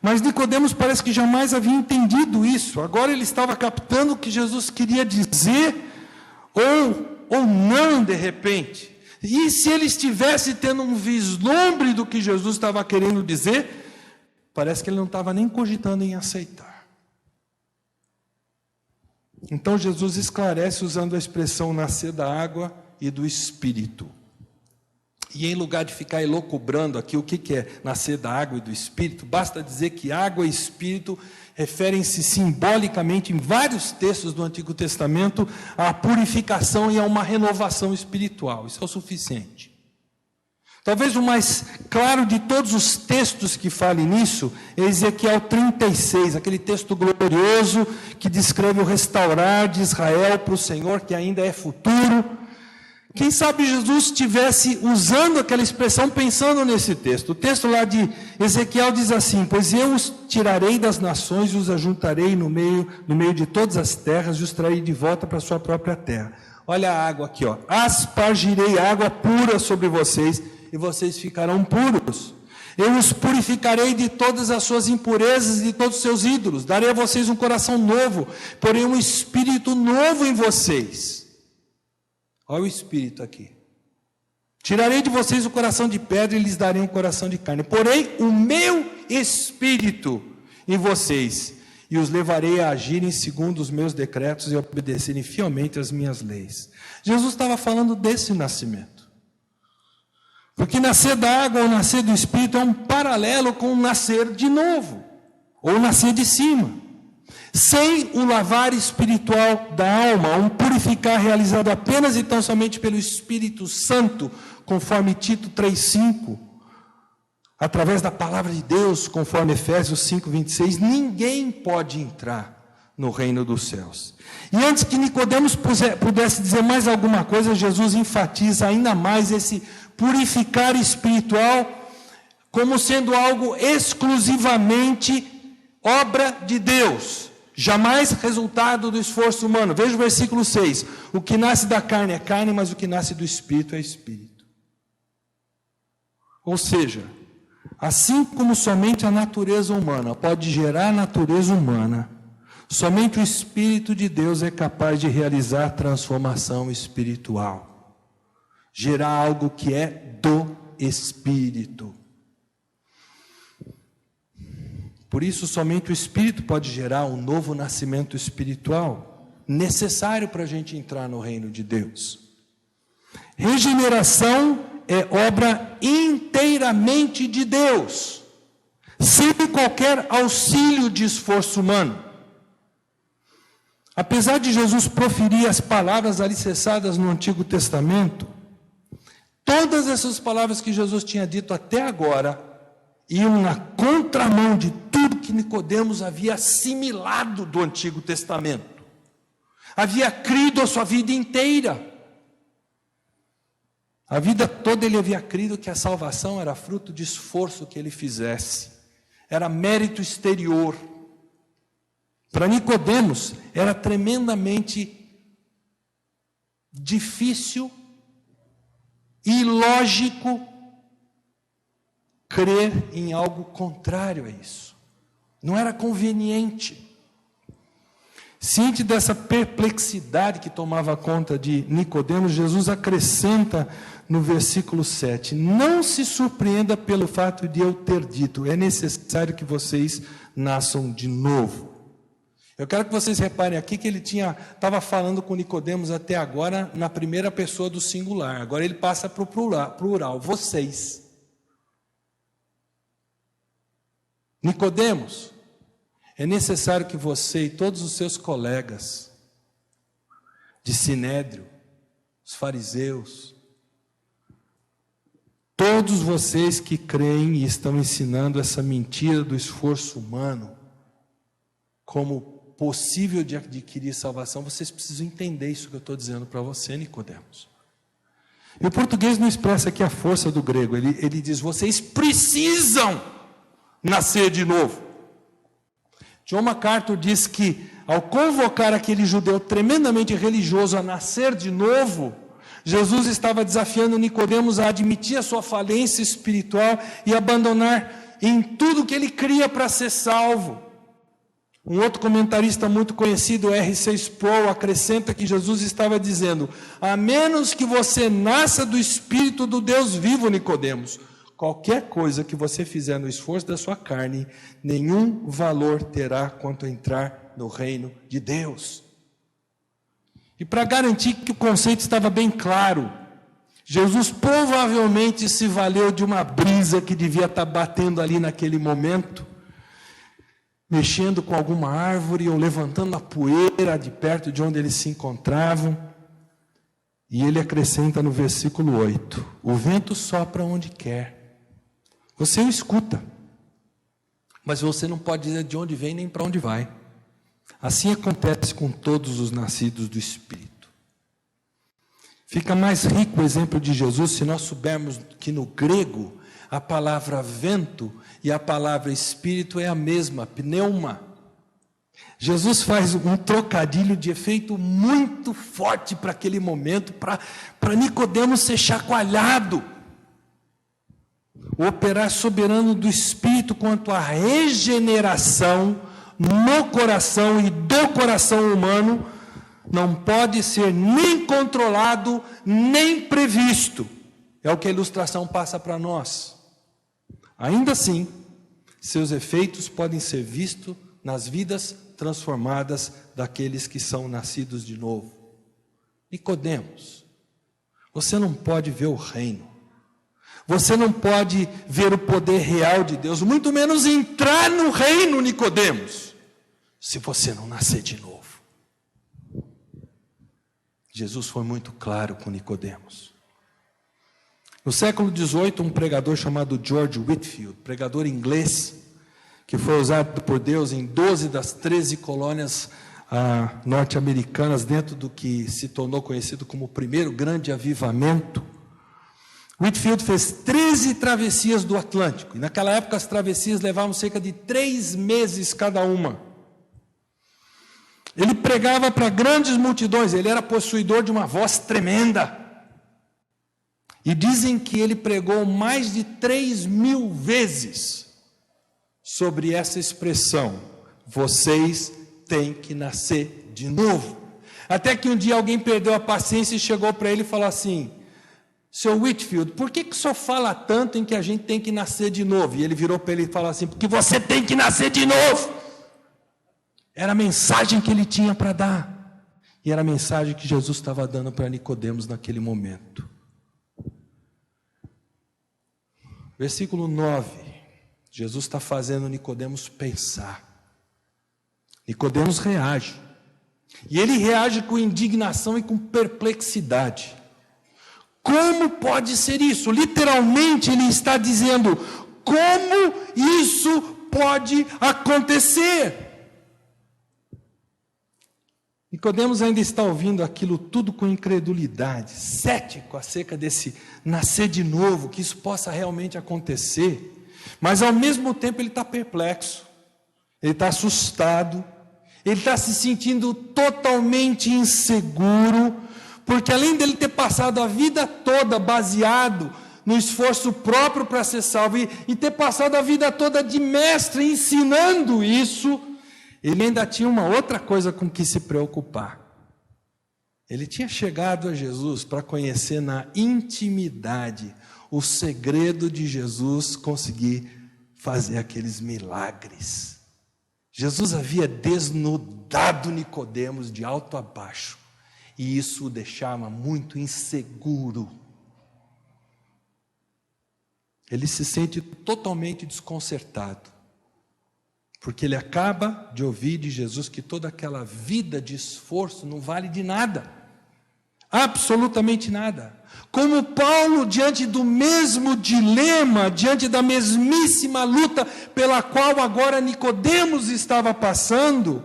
Mas Nicodemos parece que jamais havia entendido isso. Agora ele estava captando o que Jesus queria dizer, ou não de repente. E se ele estivesse tendo um vislumbre do que Jesus estava querendo dizer, parece que ele não estava nem cogitando em aceitar. Então Jesus esclarece usando a expressão nascer da água e do Espírito. E em lugar de ficar elocubrando aqui o que é nascer da água e do Espírito, basta dizer que água e Espírito referem-se simbolicamente em vários textos do Antigo Testamento à purificação e a uma renovação espiritual. Isso é o suficiente. Talvez o mais claro de todos os textos que falem nisso é Ezequiel 36, aquele texto glorioso que descreve o restaurar de Israel para o Senhor, que ainda é futuro. Quem sabe Jesus estivesse usando aquela expressão pensando nesse texto. O texto lá de Ezequiel diz assim: pois eu os tirarei das nações e os ajuntarei no meio de todas as terras e os trarei de volta para a sua própria terra. Olha a água aqui, ó. Aspargirei água pura sobre vocês e vocês ficarão puros. Eu os purificarei de todas as suas impurezas e de todos os seus ídolos. Darei a vocês um coração novo, porém um espírito novo em vocês. Olha o Espírito aqui. Tirarei de vocês o coração de pedra e lhes darei um coração de carne. Porém, o meu Espírito em vocês. E os levarei a agirem segundo os meus decretos e a obedecerem fielmente às minhas leis. Jesus estava falando desse nascimento. Porque nascer da água ou nascer do Espírito é um paralelo com o nascer de novo. Ou nascer de cima. sem o lavar espiritual da alma, um purificar realizado apenas e tão somente pelo Espírito Santo, conforme Tito 3,5, através da palavra de Deus, conforme Efésios 5,26, ninguém pode entrar no reino dos céus. E antes que Nicodemos pudesse dizer mais alguma coisa, Jesus enfatiza ainda mais esse purificar espiritual como sendo algo exclusivamente obra de Deus. Jamais resultado do esforço humano. Veja o versículo 6. O que nasce da carne é carne, mas o que nasce do Espírito é Espírito. Ou seja, assim como somente a natureza humana pode gerar natureza humana, somente o Espírito de Deus é capaz de realizar transformação espiritual. Gerar algo que é do Espírito. Por isso, somente o Espírito pode gerar um novo nascimento espiritual, necessário para a gente entrar no reino de Deus. Regeneração é obra inteiramente de Deus, sem qualquer auxílio de esforço humano. Apesar de Jesus proferir as palavras alicerçadas no Antigo Testamento, todas essas palavras que Jesus tinha dito até agora iam na contramão de tudo que Nicodemos havia assimilado do Antigo Testamento. Havia crido a sua vida inteira. A vida toda ele havia crido que a salvação era fruto de esforço que ele fizesse. Era mérito exterior. Para Nicodemos era tremendamente difícil e ilógico crer em algo contrário a isso. Não era conveniente. Ciente dessa perplexidade que tomava conta de Nicodemos, Jesus acrescenta no versículo 7, não se surpreenda pelo fato de eu ter dito, é necessário que vocês nasçam de novo. Eu quero que vocês reparem aqui que ele estava falando com Nicodemos até agora na primeira pessoa do singular, agora ele passa para o plural, vocês. Nicodemos, é necessário que você e todos os seus colegas de Sinédrio, os fariseus, todos vocês que creem e estão ensinando essa mentira do esforço humano como possível de adquirir salvação, vocês precisam entender isso que eu estou dizendo para você, Nicodemos. E o português não expressa aqui a força do grego, ele diz, vocês precisam nascer de novo. John MacArthur diz que, ao convocar aquele judeu tremendamente religioso a nascer de novo, Jesus estava desafiando Nicodemos a admitir a sua falência espiritual e abandonar em tudo que ele cria para ser salvo. Um outro comentarista muito conhecido, R.C. Sproul, acrescenta que Jesus estava dizendo, a menos que você nasça do Espírito do Deus vivo, Nicodemos, qualquer coisa que você fizer no esforço da sua carne, nenhum valor terá quanto entrar no reino de Deus. E para garantir que o conceito estava bem claro, Jesus provavelmente se valeu de uma brisa que devia estar batendo ali naquele momento, mexendo com alguma árvore ou levantando a poeira de perto de onde eles se encontravam. E ele acrescenta no versículo 8, o vento sopra onde quer. Você o escuta, mas você não pode dizer de onde vem nem para onde vai. Assim acontece com todos os nascidos do Espírito. Fica mais rico o exemplo de Jesus se nós soubermos que no grego a palavra vento e a palavra espírito é a mesma, pneuma. Jesus faz um trocadilho de efeito muito forte para aquele momento, para Nicodemos ser chacoalhado. O operar soberano do Espírito quanto à regeneração no coração e do coração humano não pode ser nem controlado, nem previsto. É o que a ilustração passa para nós. Ainda assim, seus efeitos podem ser vistos nas vidas transformadas daqueles que são nascidos de novo. Nicodemos, você não pode ver o reino. Você não pode ver o poder real de Deus, muito menos entrar no reino, Nicodemos, se você não nascer de novo. Jesus foi muito claro com Nicodemos. No século XVIII, um pregador chamado George Whitefield, pregador inglês, que foi usado por Deus em 12 das 13 colônias norte-americanas, dentro do que se tornou conhecido como o primeiro grande avivamento. Whitefield fez 13 travessias do Atlântico, e naquela época as travessias levavam cerca de 3 meses cada uma. Ele pregava para grandes multidões, ele era possuidor de uma voz tremenda. E dizem que ele pregou mais de 3.000 vezes sobre essa expressão: vocês têm que nascer de novo. Até que um dia alguém perdeu a paciência e chegou para ele e falou assim: Sr. Whitefield, por que o senhor fala tanto em que a gente tem que nascer de novo? E ele virou para ele e falou assim: porque você tem que nascer de novo. Era a mensagem que ele tinha para dar. E era a mensagem que Jesus estava dando para Nicodemos naquele momento. Versículo 9. Jesus está fazendo Nicodemos pensar. Nicodemos reage. E ele reage com indignação e com perplexidade. Como pode ser isso? Literalmente ele está dizendo: como isso pode acontecer? Nicodemos ainda está ouvindo aquilo tudo com incredulidade, cético acerca desse nascer de novo, que isso possa realmente acontecer. Mas ao mesmo tempo ele está perplexo, ele está assustado, ele está se sentindo totalmente inseguro, porque além dele ter passado a vida toda baseado no esforço próprio para ser salvo, e ter passado a vida toda de mestre ensinando isso, ele ainda tinha uma outra coisa com que se preocupar. Ele tinha chegado a Jesus para conhecer na intimidade o segredo de Jesus conseguir fazer aqueles milagres. Jesus havia desnudado Nicodemos de alto a baixo, e isso o deixava muito inseguro. Ele se sente totalmente desconcertado, porque ele acaba de ouvir de Jesus que toda aquela vida de esforço não vale de nada, absolutamente nada. Como Paulo, diante do mesmo dilema, diante da mesmíssima luta pela qual agora Nicodemos estava passando,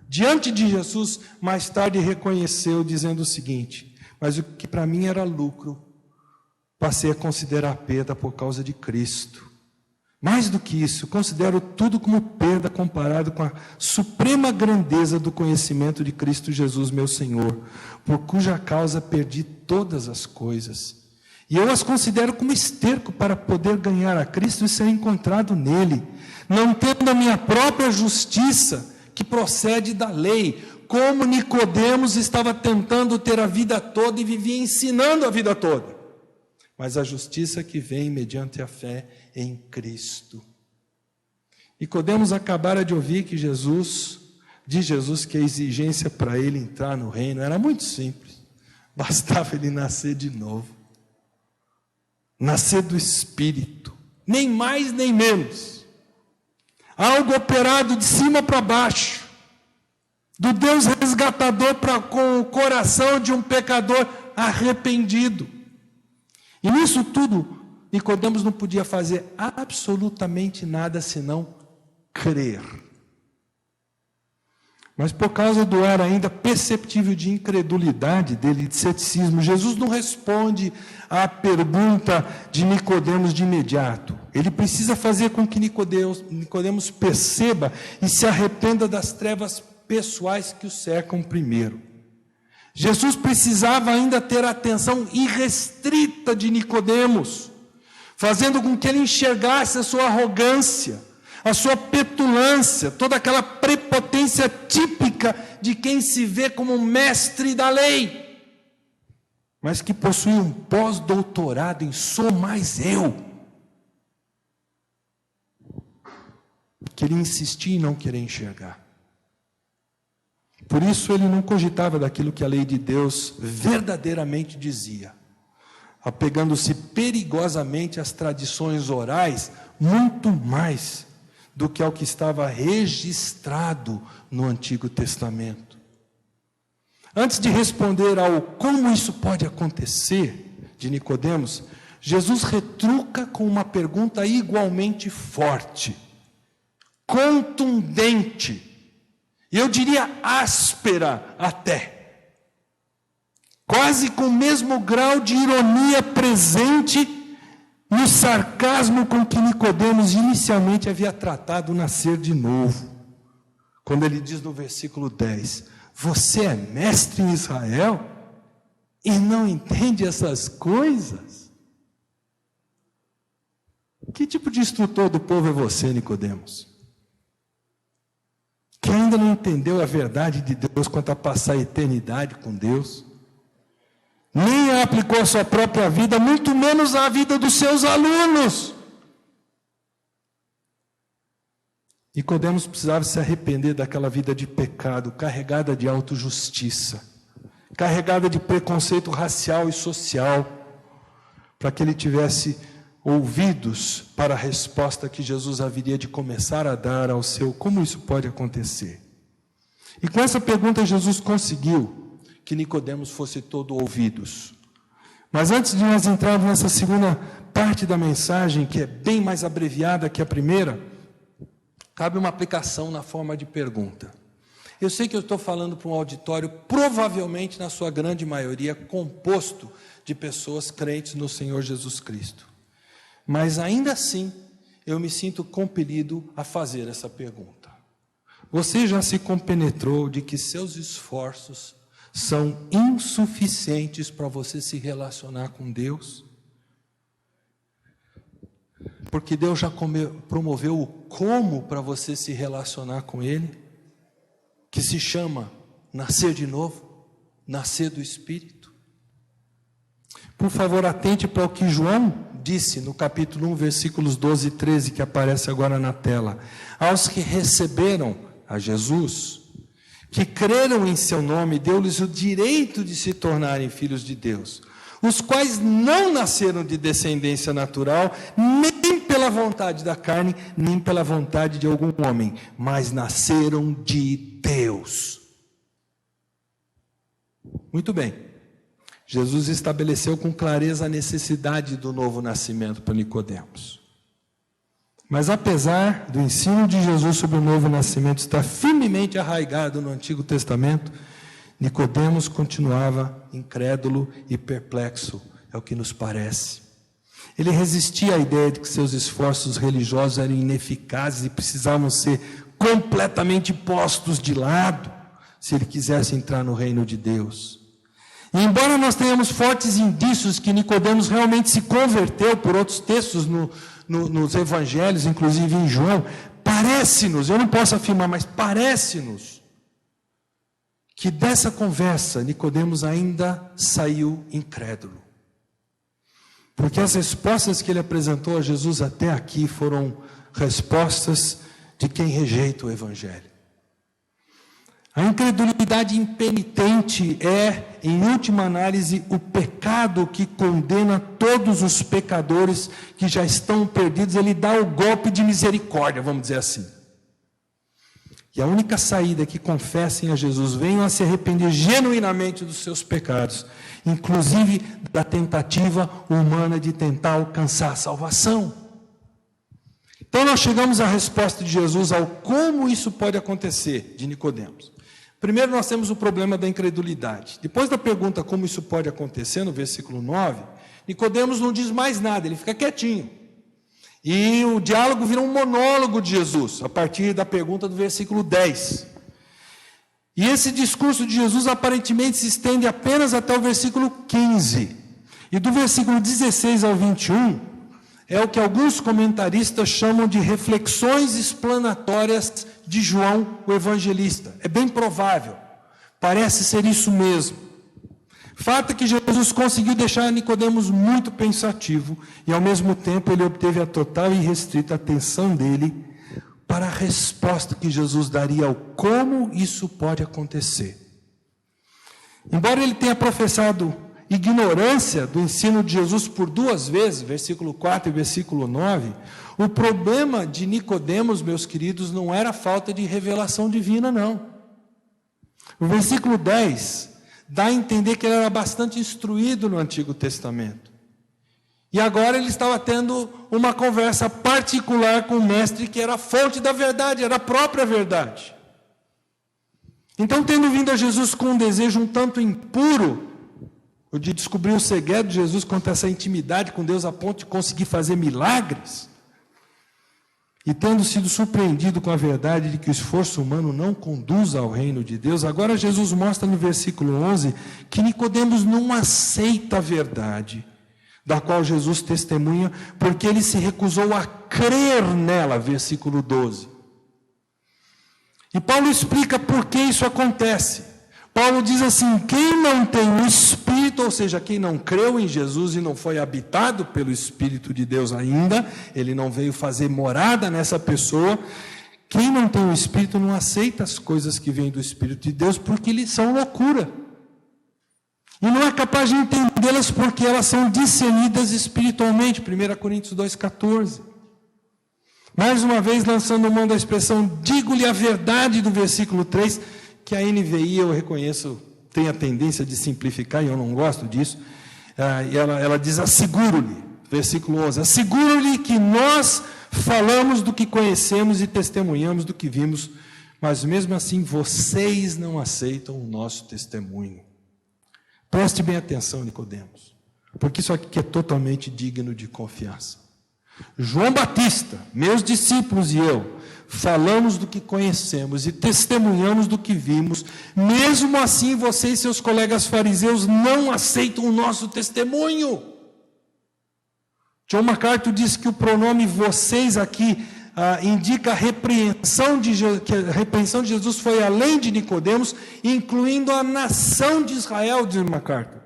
diante de Jesus, mais tarde reconheceu, dizendo o seguinte: mas o que para mim era lucro, passei a considerar perda por causa de Cristo. Mais do que isso, considero tudo como perda comparado com a suprema grandeza do conhecimento de Cristo Jesus, meu Senhor, por cuja causa perdi todas as coisas. E eu as considero como esterco para poder ganhar a Cristo e ser encontrado nele, não tendo a minha própria justiça, que procede da lei, como Nicodemos estava tentando ter a vida toda e vivia ensinando a vida toda, mas a justiça que vem mediante a fé em Cristo. Nicodemos acabara de ouvir que de Jesus que a exigência para ele entrar no reino era muito simples, bastava ele nascer de novo, nascer do Espírito, nem mais nem menos, algo operado de cima para baixo, do Deus resgatador com o coração de um pecador arrependido. E nisso tudo, Nicodemos não podia fazer absolutamente nada senão crer. Mas por causa do ar ainda perceptível de incredulidade dele, de ceticismo, Jesus não responde à pergunta de Nicodemos de imediato. Ele precisa fazer com que Nicodemos perceba e se arrependa das trevas pessoais que o cercam primeiro. Jesus precisava ainda ter a atenção irrestrita de Nicodemos, fazendo com que ele enxergasse a sua arrogância, a sua petulância, toda aquela prepotência típica de quem se vê como mestre da lei, mas que possui um pós-doutorado em sou mais eu, que ele insistia em não querer enxergar. Por isso ele não cogitava daquilo que a lei de Deus verdadeiramente dizia, apegando-se perigosamente às tradições orais, muito mais do que ao que estava registrado no Antigo Testamento. Antes de responder ao como isso pode acontecer, de Nicodemos, Jesus retruca com uma pergunta igualmente forte, contundente, e eu diria áspera até, quase com o mesmo grau de ironia presente no sarcasmo com que Nicodemos inicialmente havia tratado o nascer de novo. Quando ele diz no versículo 10, você é mestre em Israel e não entende essas coisas? Que tipo de instrutor do povo é você, Nicodemos? Que ainda não entendeu a verdade de Deus quanto a passar a eternidade com Deus? Nem aplicou a sua própria vida, muito menos a vida dos seus alunos. Nicodemos precisava se arrepender daquela vida de pecado, carregada de autojustiça, carregada de preconceito racial e social, para que ele tivesse ouvidos para a resposta que Jesus haveria de começar a dar ao seu como isso pode acontecer. E com essa pergunta Jesus conseguiu que Nicodemos fosse todo ouvidos. Mas antes de nós entrarmos nessa segunda parte da mensagem, que é bem mais abreviada que a primeira, cabe uma aplicação na forma de pergunta. Eu sei que eu estou falando para um auditório, provavelmente na sua grande maioria, composto de pessoas crentes no Senhor Jesus Cristo. Mas ainda assim, eu me sinto compelido a fazer essa pergunta. Você já se compenetrou de que seus esforços são insuficientes para você se relacionar com Deus? Porque Deus já promoveu o como para você se relacionar com Ele, que se chama nascer de novo, nascer do Espírito. Por favor, atente para o que João disse no capítulo 1, versículos 12 e 13, que aparece agora na tela. Aos que receberam a Jesus, que creram em seu nome, deu-lhes o direito de se tornarem filhos de Deus, os quais não nasceram de descendência natural, nem pela vontade da carne, nem pela vontade de algum homem, mas nasceram de Deus. Muito bem. Jesus estabeleceu com clareza a necessidade do novo nascimento para Nicodemos. Mas apesar do ensino de Jesus sobre o novo nascimento estar firmemente arraigado no Antigo Testamento, Nicodemos continuava incrédulo e perplexo, é o que nos parece. Ele resistia à ideia de que seus esforços religiosos eram ineficazes e precisavam ser completamente postos de lado, se ele quisesse entrar no reino de Deus. E embora nós tenhamos fortes indícios que Nicodemos realmente se converteu por outros textos nos evangelhos, inclusive em João, parece-nos, eu não posso afirmar, mas parece-nos que dessa conversa Nicodemos ainda saiu incrédulo. Porque as respostas que ele apresentou a Jesus até aqui foram respostas de quem rejeita o evangelho. A incredulidade impenitente é, em última análise, o pecado que condena todos os pecadores que já estão perdidos. Ele dá o golpe de misericórdia, vamos dizer assim. E a única saída é que confessem a Jesus, venham a se arrepender genuinamente dos seus pecados, inclusive da tentativa humana de tentar alcançar a salvação. Então nós chegamos à resposta de Jesus ao como isso pode acontecer, de Nicodemos. Primeiro nós temos o problema da incredulidade. Depois da pergunta como isso pode acontecer, no versículo 9, Nicodemos não diz mais nada, ele fica quietinho. E o diálogo vira um monólogo de Jesus, a partir da pergunta do versículo 10. E esse discurso de Jesus aparentemente se estende apenas até o versículo 15. E do versículo 16 ao 21, é o que alguns comentaristas chamam de reflexões explanatórias de João, o evangelista. É bem provável, parece ser isso mesmo. Fato é que Jesus conseguiu deixar Nicodemos muito pensativo e ao mesmo tempo ele obteve a total e restrita atenção dele para a resposta que Jesus daria ao como isso pode acontecer. Embora ele tenha professado ignorância do ensino de Jesus por duas vezes, versículo 4 e versículo 9, o problema de Nicodemos, meus queridos, não era a falta de revelação divina, não. O versículo 10 dá a entender que ele era bastante instruído no Antigo Testamento. E agora ele estava tendo uma conversa particular com o mestre, que era a fonte da verdade, era a própria verdade. Então, tendo vindo a Jesus com um desejo um tanto impuro, o de descobrir o segredo de Jesus quanto a essa intimidade com Deus a ponto de conseguir fazer milagres, e tendo sido surpreendido com a verdade de que o esforço humano não conduz ao reino de Deus, agora Jesus mostra no versículo 11 que Nicodemos não aceita a verdade, da qual Jesus testemunha, porque ele se recusou a crer nela, versículo 12. E Paulo explica por que isso acontece. Paulo diz assim: quem não tem o Espírito, ou seja, quem não creu em Jesus e não foi habitado pelo Espírito de Deus ainda, ele não veio fazer morada nessa pessoa, quem não tem o Espírito não aceita as coisas que vêm do Espírito de Deus, porque eles são loucura. E não é capaz de entendê-las porque elas são discernidas espiritualmente, 1 Coríntios 2,14. Mais uma vez, lançando mão da expressão, digo-lhe a verdade do versículo 3, que a NVI, eu reconheço, tem a tendência de simplificar, e eu não gosto disso, e ela diz, asseguro-lhe, versículo 11, asseguro-lhe que nós falamos do que conhecemos e testemunhamos do que vimos, mas mesmo assim vocês não aceitam o nosso testemunho. Preste bem atenção, Nicodemos, porque isso aqui é totalmente digno de confiança. João Batista, meus discípulos e eu, falamos do que conhecemos e testemunhamos do que vimos, mesmo assim vocês, seus colegas fariseus, não aceitam o nosso testemunho. John MacArthur diz que o pronome vocês aqui indica a repreensão de Jesus foi além de Nicodemos, incluindo a nação de Israel, diz MacArthur.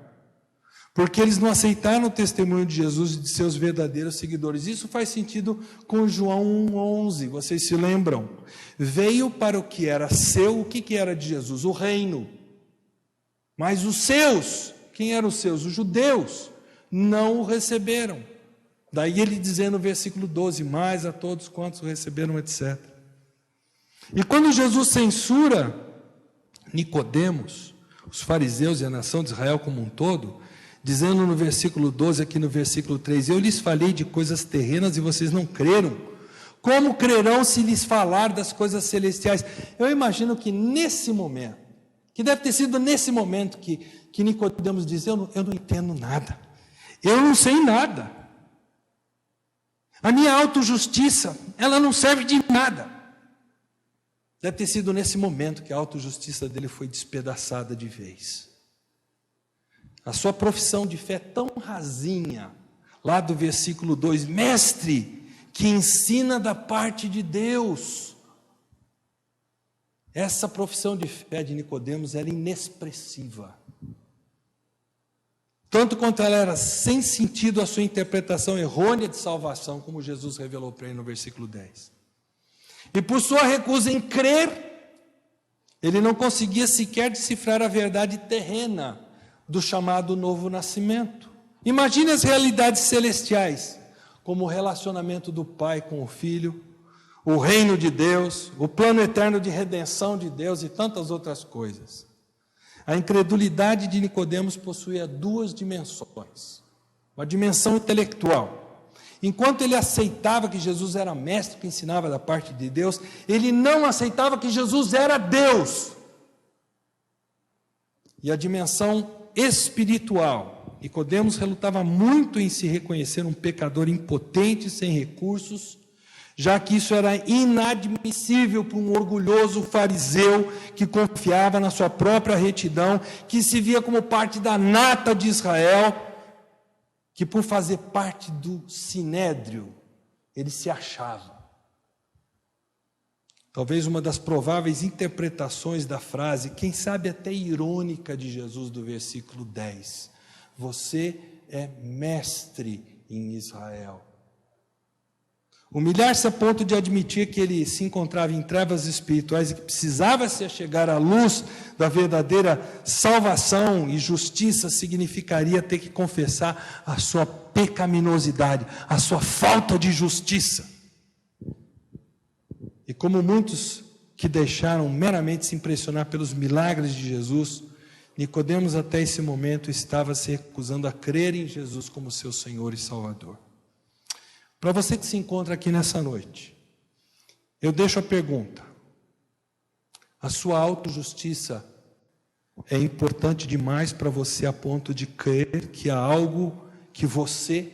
Porque eles não aceitaram o testemunho de Jesus e de seus verdadeiros seguidores. Isso faz sentido com João 1,11, vocês se lembram? Veio para o que era seu, o que era de Jesus? O reino. Mas os seus, quem eram os seus? Os judeus, não o receberam. Daí ele dizendo no versículo 12, mais a todos quantos o receberam, etc. E quando Jesus censura Nicodemos, os fariseus e a nação de Israel como um todo, dizendo no versículo 12, aqui no versículo 3, eu lhes falei de coisas terrenas e vocês não creram. Como crerão se lhes falar das coisas celestiais? Eu imagino que nesse momento, que deve ter sido nesse momento que Nicodemos diz, eu não entendo nada. Eu não sei nada. A minha autojustiça, ela não serve de nada. Deve ter sido nesse momento que a autojustiça dele foi despedaçada de vez. A sua profissão de fé tão rasinha, lá do versículo 2, mestre, que ensina da parte de Deus. Essa profissão de fé de Nicodemos era inexpressiva. Tanto quanto ela era sem sentido a sua interpretação errônea de salvação, como Jesus revelou para ele no versículo 10. E por sua recusa em crer, ele não conseguia sequer decifrar a verdade terrena do chamado novo nascimento. Imagine as realidades celestiais, como o relacionamento do Pai com o Filho, o reino de Deus, o plano eterno de redenção de Deus e tantas outras coisas. A incredulidade de Nicodemos possuía duas dimensões. Uma dimensão intelectual. Enquanto ele aceitava que Jesus era mestre que ensinava da parte de Deus, ele não aceitava que Jesus era Deus. E a dimensão espiritual. Nicodemos relutava muito em se reconhecer um pecador impotente, sem recursos, já que isso era inadmissível para um orgulhoso fariseu que confiava na sua própria retidão, que se via como parte da nata de Israel, que por fazer parte do sinédrio, ele se achava. Talvez uma das prováveis interpretações da frase, quem sabe até irônica de Jesus do versículo 10. Você é mestre em Israel. Humilhar-se a ponto de admitir que ele se encontrava em trevas espirituais e que precisava se achegar à luz da verdadeira salvação e justiça significaria ter que confessar a sua pecaminosidade, a sua falta de justiça. E como muitos que deixaram meramente se impressionar pelos milagres de Jesus, Nicodemos até esse momento estava se recusando a crer em Jesus como seu Senhor e Salvador. Para você que se encontra aqui nessa noite, eu deixo a pergunta: a sua autojustiça é importante demais para você a ponto de crer que há algo que você,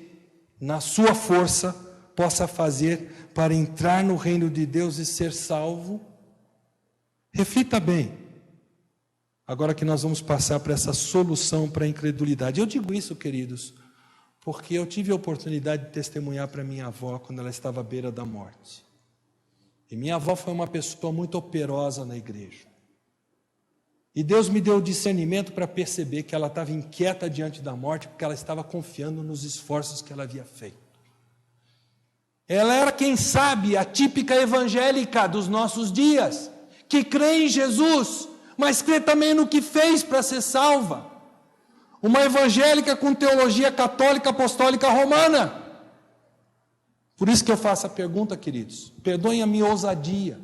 na sua força, possa fazer para entrar no reino de Deus e ser salvo? Reflita bem. Agora que nós vamos passar para essa solução para a incredulidade. Eu digo isso, queridos, porque eu tive a oportunidade de testemunhar para minha avó quando ela estava à beira da morte. E minha avó foi uma pessoa muito operosa na igreja. E Deus me deu o discernimento para perceber que ela estava inquieta diante da morte, porque ela estava confiando nos esforços que ela havia feito. Ela era, quem sabe, a típica evangélica dos nossos dias, que crê em Jesus, mas crê também no que fez para ser salva. Uma evangélica com teologia católica apostólica romana. Por isso que eu faço a pergunta, queridos. Perdoem a minha ousadia.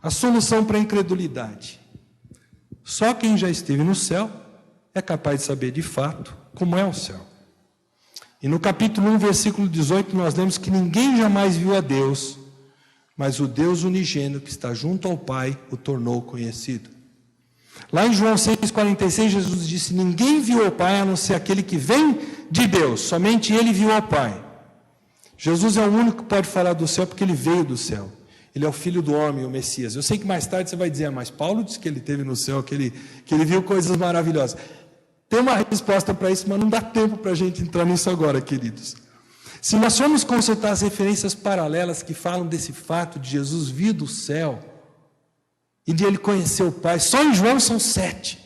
A solução para a incredulidade. Só quem já esteve no céu é capaz de saber de fato como é o céu. E no capítulo 1, versículo 18, nós lemos que ninguém jamais viu a Deus, mas o Deus unigênito que está junto ao Pai o tornou conhecido. Lá em João 6,46, Jesus disse: ninguém viu ao Pai a não ser aquele que vem de Deus, somente ele viu ao Pai. Jesus é o único que pode falar do céu porque ele veio do céu. Ele é o Filho do homem, o Messias. Eu sei que mais tarde você vai dizer: mas Paulo disse que ele esteve no céu, que ele viu coisas maravilhosas. Tem uma resposta para isso, mas não dá tempo para a gente entrar nisso agora, queridos. Se nós formos consultar as referências paralelas que falam desse fato de Jesus vir do céu e de ele conhecer o Pai, só em João são 7,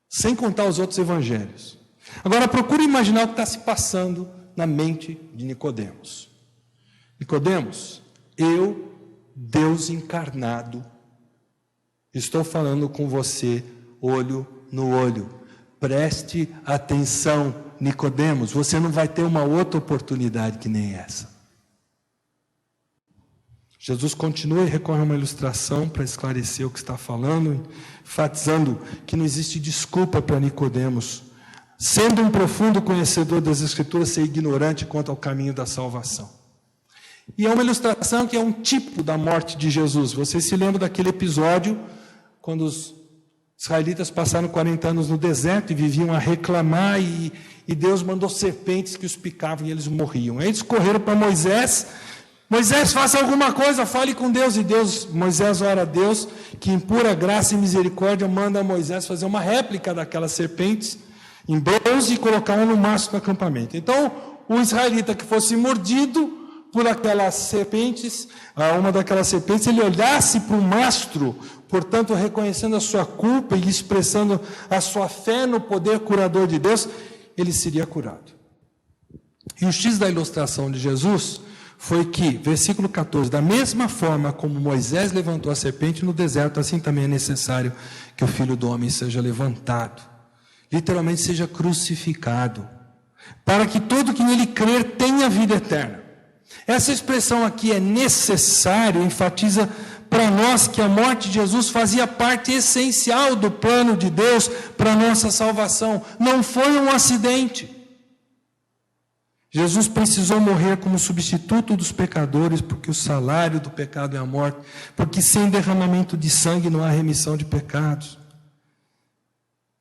sem contar os outros evangelhos. Agora procure imaginar o que está se passando na mente de Nicodemos. Nicodemos, eu, Deus encarnado, estou falando com você olho no olho. Preste atenção, Nicodemos, você não vai ter uma outra oportunidade que nem essa. Jesus continua e recorre a uma ilustração para esclarecer o que está falando, enfatizando que não existe desculpa para Nicodemos, sendo um profundo conhecedor das Escrituras, ser ignorante quanto ao caminho da salvação. E é uma ilustração que é um tipo da morte de Jesus. Você se lembra daquele episódio, quando os israelitas passaram 40 anos no deserto e viviam a reclamar, e Deus mandou serpentes que os picavam e eles morriam. Aí eles correram para Moisés: Moisés, faça alguma coisa, fale com Deus. E Moisés ora a Deus, que em pura graça e misericórdia manda a Moisés fazer uma réplica daquelas serpentes em bronze e colocá-la no mastro do acampamento. Então, o israelita que fosse mordido por aquelas serpentes, uma daquelas serpentes, ele olhasse para o mastro, portanto, reconhecendo a sua culpa e expressando a sua fé no poder curador de Deus, ele seria curado. E o X da ilustração de Jesus foi que, versículo 14, da mesma forma como Moisés levantou a serpente no deserto, assim também é necessário que o Filho do Homem seja levantado, literalmente seja crucificado, para que todo que nele crer tenha vida eterna. Essa expressão aqui, é necessário, enfatiza para nós que a morte de Jesus fazia parte essencial do plano de Deus para a nossa salvação. Não foi um acidente. Jesus precisou morrer como substituto dos pecadores, porque o salário do pecado é a morte, porque sem derramamento de sangue não há remissão de pecados.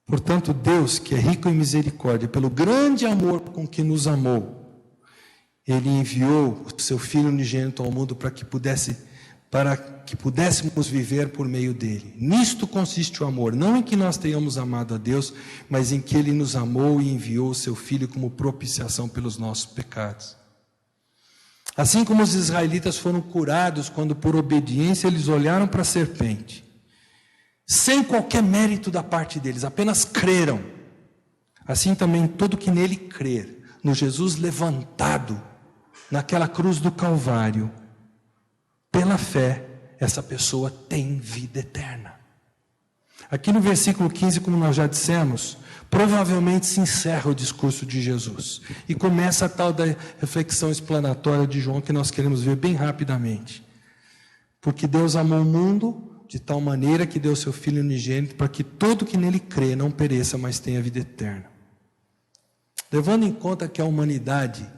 Portanto, Deus, que é rico em misericórdia, pelo grande amor com que nos amou, Ele enviou o seu Filho unigênito ao mundo para que pudéssemos viver por meio dele. Nisto consiste o amor, não em que nós tenhamos amado a Deus, mas em que Ele nos amou e enviou o seu Filho como propiciação pelos nossos pecados. Assim como os israelitas foram curados quando, por obediência, eles olharam para a serpente, sem qualquer mérito da parte deles, apenas creram. Assim também todo que nele crer, no Jesus levantado, naquela cruz do Calvário, pela fé, essa pessoa tem vida eterna. Aqui no versículo 15, como nós já dissemos, provavelmente se encerra o discurso de Jesus. E começa a tal da reflexão explanatória de João, que nós queremos ver bem rapidamente. Porque Deus amou o mundo de tal maneira que deu seu Filho unigênito, para que todo que nele crê não pereça, mas tenha vida eterna. Levando em conta que a humanidade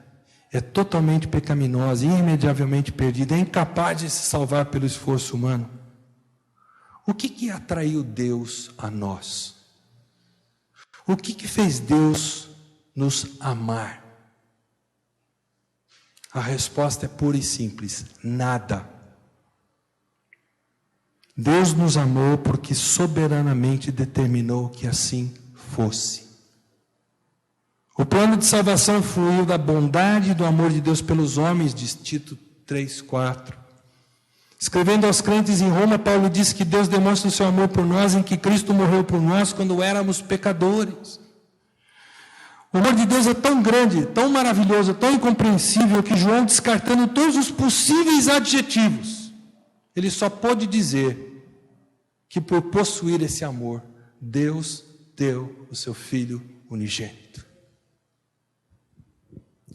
é totalmente pecaminosa, irremediavelmente perdida, é incapaz de se salvar pelo esforço humano, o que atraiu Deus a nós? O que fez Deus nos amar? A resposta é pura e simples: nada. Deus nos amou porque soberanamente determinou que assim fosse. O plano de salvação fluiu da bondade e do amor de Deus pelos homens, diz Tito 3:4. Escrevendo aos crentes em Roma, Paulo diz que Deus demonstra o seu amor por nós em que Cristo morreu por nós quando éramos pecadores. O amor de Deus é tão grande, tão maravilhoso, tão incompreensível, que João, descartando todos os possíveis adjetivos, ele só pôde dizer que por possuir esse amor, Deus deu o seu Filho unigênito.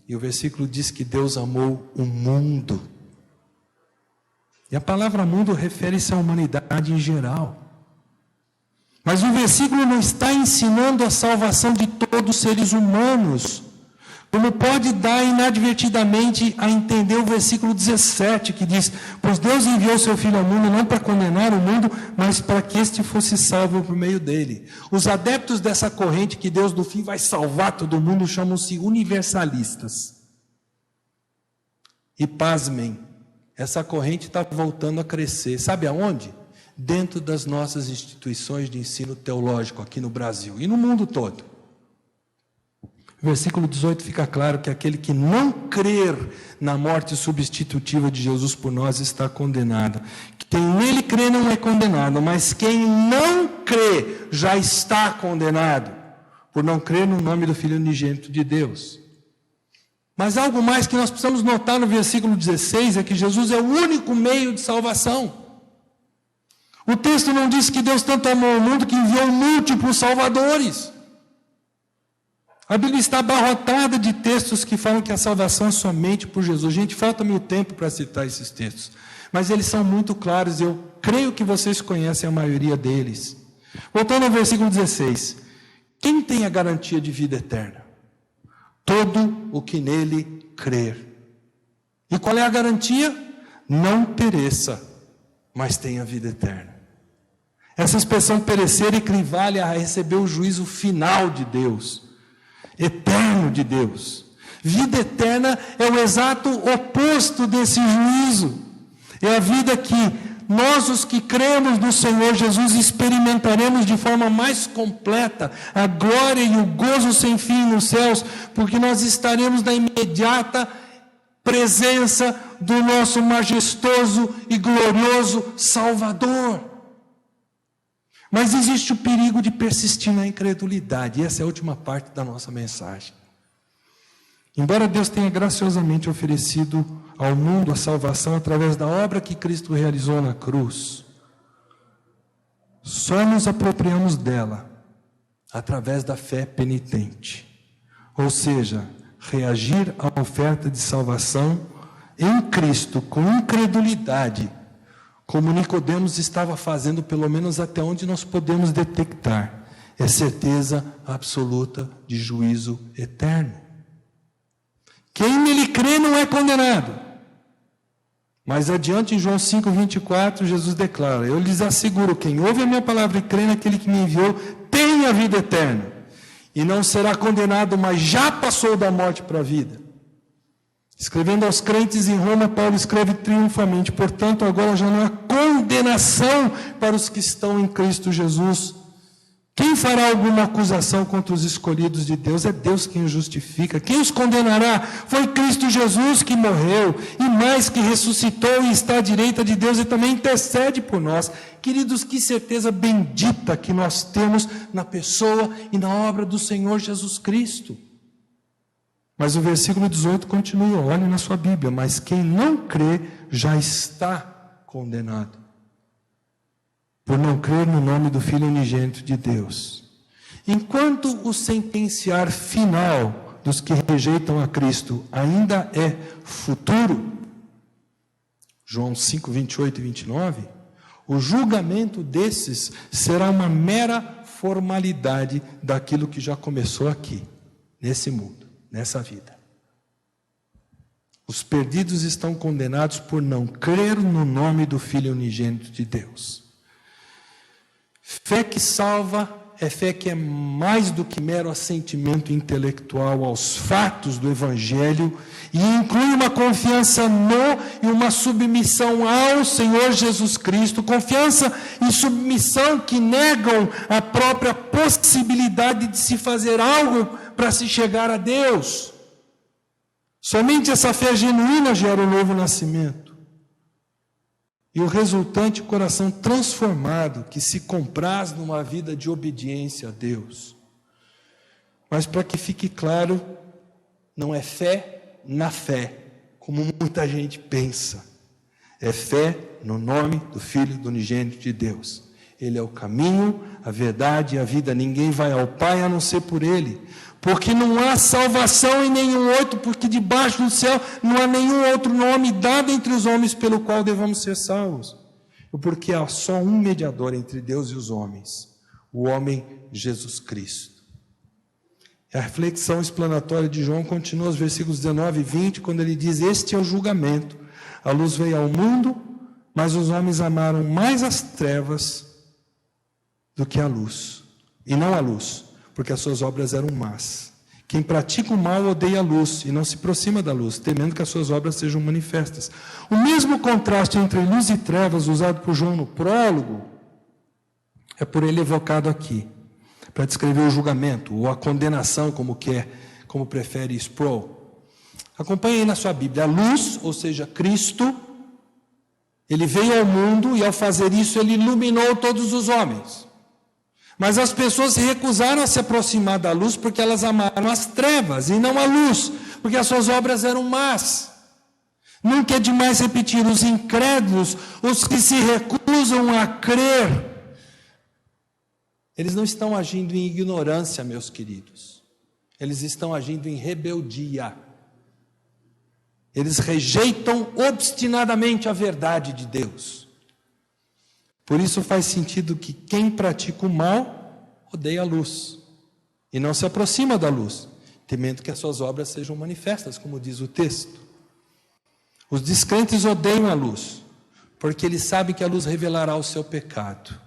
E o versículo diz que Deus amou o mundo. E a palavra mundo refere-se à humanidade em geral. Mas o versículo não está ensinando a salvação de todos os seres humanos, como pode dar inadvertidamente a entender o versículo 17, que diz: pois Deus enviou seu Filho ao mundo não para condenar o mundo, mas para que este fosse salvo por meio dele. Os adeptos dessa corrente que Deus no fim vai salvar todo mundo chamam-se universalistas. E pasmem, essa corrente está voltando a crescer. Sabe aonde? Dentro das nossas instituições de ensino teológico aqui no Brasil e no mundo todo. No versículo 18 fica claro que aquele que não crer na morte substitutiva de Jesus por nós está condenado. Quem nele crê não é condenado, mas quem não crê já está condenado, por não crer no nome do Filho unigênito de Deus. Mas algo mais que nós precisamos notar no versículo 16 é que Jesus é o único meio de salvação. O texto não diz que Deus tanto amou o mundo que enviou múltiplos salvadores. A Bíblia está abarrotada de textos que falam que a salvação é somente por Jesus. Gente, falta-me o tempo para citar esses textos, mas eles são muito claros e eu creio que vocês conhecem a maioria deles. Voltando ao versículo 16. Quem tem a garantia de vida eterna? Todo o que nele crer. E qual é a garantia? Não pereça, mas tenha vida eterna. Essa expressão perecer equivale a receber o juízo final de Deus, eterno de Deus. Vida eterna é o exato oposto desse juízo. É a vida que nós, os que cremos no Senhor Jesus, experimentaremos de forma mais completa a glória e o gozo sem fim nos céus, porque nós estaremos na imediata presença do nosso majestoso e glorioso Salvador. Mas existe o perigo de persistir na incredulidade, e essa é a última parte da nossa mensagem. Embora Deus tenha graciosamente oferecido ao mundo a salvação através da obra que Cristo realizou na cruz, só nos apropriamos dela através da fé penitente, ou seja, reagir à oferta de salvação em Cristo com incredulidade, como Nicodemos estava fazendo, pelo menos até onde nós podemos detectar, é certeza absoluta de juízo eterno. Quem nele crê não é condenado. Mais adiante, em João 5:24, Jesus declara: eu lhes asseguro, quem ouve a minha palavra e crê naquele que me enviou, tem a vida eterna, e não será condenado, mas já passou da morte para a vida. Escrevendo aos crentes em Roma, Paulo escreve triunfalmente: portanto, agora já não há condenação para os que estão em Cristo Jesus. Quem fará alguma acusação contra os escolhidos de Deus? É Deus quem os justifica. Quem os condenará? Foi Cristo Jesus que morreu, e mais, que ressuscitou e está à direita de Deus e também intercede por nós. Queridos, que certeza bendita que nós temos na pessoa e na obra do Senhor Jesus Cristo. Mas o versículo 18 continua, olhe na sua Bíblia, mas quem não crê já está condenado, por não crer no nome do Filho unigênito de Deus. Enquanto o sentenciar final dos que rejeitam a Cristo ainda é futuro, João 5, 28 e 29, o julgamento desses será uma mera formalidade daquilo que já começou aqui, nesse mundo, nessa vida. Os perdidos estão condenados por não crer no nome do Filho unigênito de Deus. Fé que salva é fé que é mais do que mero assentimento intelectual aos fatos do Evangelho e inclui uma confiança no e uma submissão ao Senhor Jesus Cristo, confiança e submissão que negam a própria possibilidade de se fazer algo para se chegar a Deus. Somente essa fé genuína gera um novo nascimento. E o resultante, coração transformado, que se compraz numa vida de obediência a Deus. Mas para que fique claro, não é fé na fé, como muita gente pensa. É fé no nome do Filho do unigênito de Deus. Ele é o caminho, a verdade e a vida. Ninguém vai ao Pai a não ser por Ele. Porque não há salvação em nenhum outro, porque debaixo do céu não há nenhum outro nome dado entre os homens pelo qual devamos ser salvos. Porque há só um mediador entre Deus e os homens, o homem Jesus Cristo. A reflexão explanatória de João continua os versículos 19 e 20, quando ele diz: este é o julgamento. A luz veio ao mundo, mas os homens amaram mais as trevas do que a luz, e não a luz, porque as suas obras eram más. Quem pratica o mal odeia a luz e não se aproxima da luz, temendo que as suas obras sejam manifestas. O mesmo contraste entre luz e trevas usado por João no prólogo é por ele evocado aqui, para descrever o julgamento ou a condenação, como prefere Sproul. Acompanhe aí na sua Bíblia. A luz, ou seja, Cristo, ele veio ao mundo e ao fazer isso ele iluminou todos os homens. Mas as pessoas se recusaram a se aproximar da luz porque elas amaram as trevas e não a luz, porque as suas obras eram más. Nunca é demais repetir: os incrédulos, os que se recusam a crer, eles não estão agindo em ignorância, meus queridos. Eles estão agindo em rebeldia. Eles rejeitam obstinadamente a verdade de Deus. Por isso faz sentido que quem pratica o mal odeia a luz e não se aproxima da luz, temendo que as suas obras sejam manifestas, como diz o texto. Os descrentes odeiam a luz, porque eles sabem que a luz revelará o seu pecado.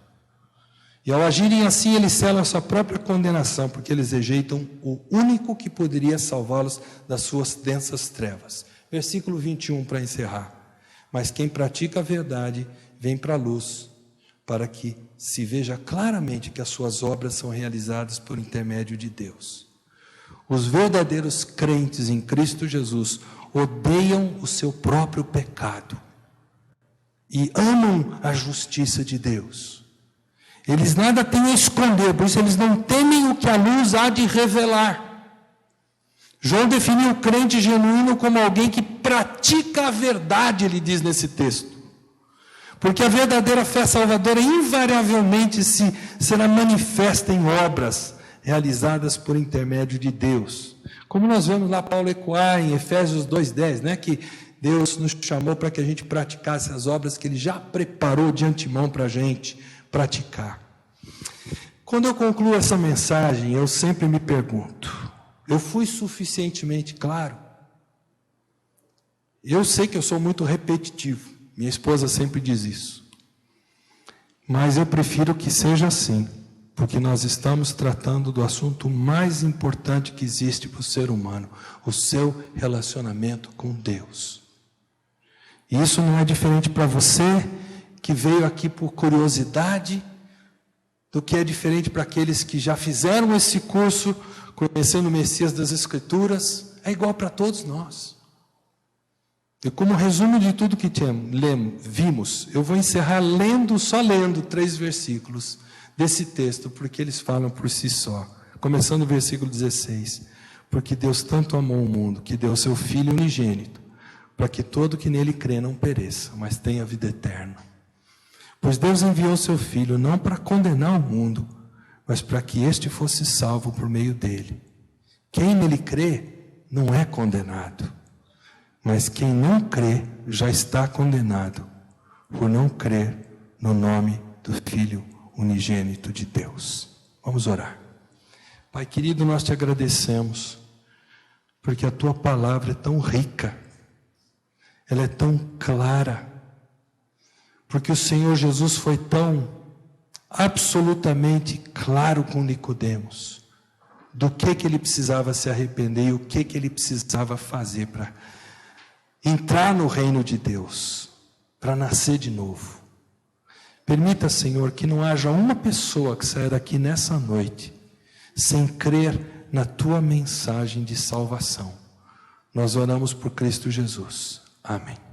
E ao agirem assim, eles selam a sua própria condenação, porque eles rejeitam o único que poderia salvá-los das suas densas trevas. Versículo 21 para encerrar. Mas quem pratica a verdade vem para a luz, para que se veja claramente que as suas obras são realizadas por intermédio de Deus. Os verdadeiros crentes em Cristo Jesus odeiam o seu próprio pecado e amam a justiça de Deus. Eles nada têm a esconder, por isso eles não temem o que a luz há de revelar. João definiu o crente genuíno como alguém que pratica a verdade, ele diz nesse texto. Porque a verdadeira fé salvadora invariavelmente será manifesta em obras realizadas por intermédio de Deus. Como nós vemos lá Paulo ecoar em Efésios 2:10, né, que Deus nos chamou para que a gente praticasse as obras que Ele já preparou de antemão para a gente praticar. Quando eu concluo essa mensagem, eu sempre me pergunto: eu fui suficientemente claro? Eu sei que eu sou muito repetitivo. Minha esposa sempre diz isso. Mas eu prefiro que seja assim, porque nós estamos tratando do assunto mais importante que existe para o ser humano, o seu relacionamento com Deus. E isso não é diferente para você que veio aqui por curiosidade, do que é diferente para aqueles que já fizeram esse curso, conhecendo o Messias das Escrituras. É igual para todos nós. E como resumo de tudo que vimos, eu vou encerrar só lendo 3 versículos desse texto, porque eles falam por si só. Começando o versículo 16. Porque Deus tanto amou o mundo, que deu seu Filho unigênito, para que todo que nele crê não pereça, mas tenha vida eterna. Pois Deus enviou seu Filho não para condenar o mundo, mas para que este fosse salvo por meio dele. Quem nele crê não é condenado, mas quem não crê já está condenado, por não crer no nome do Filho unigênito de Deus. Vamos orar. Pai querido, nós te agradecemos, porque a tua palavra é tão rica, ela é tão clara, porque o Senhor Jesus foi tão absolutamente claro com Nicodemos, do que ele precisava se arrepender e o que ele precisava fazer para entrar no reino de Deus, para nascer de novo. Permita, Senhor, que não haja uma pessoa que saia daqui nessa noite sem crer na tua mensagem de salvação. Nós oramos por Cristo Jesus. Amém.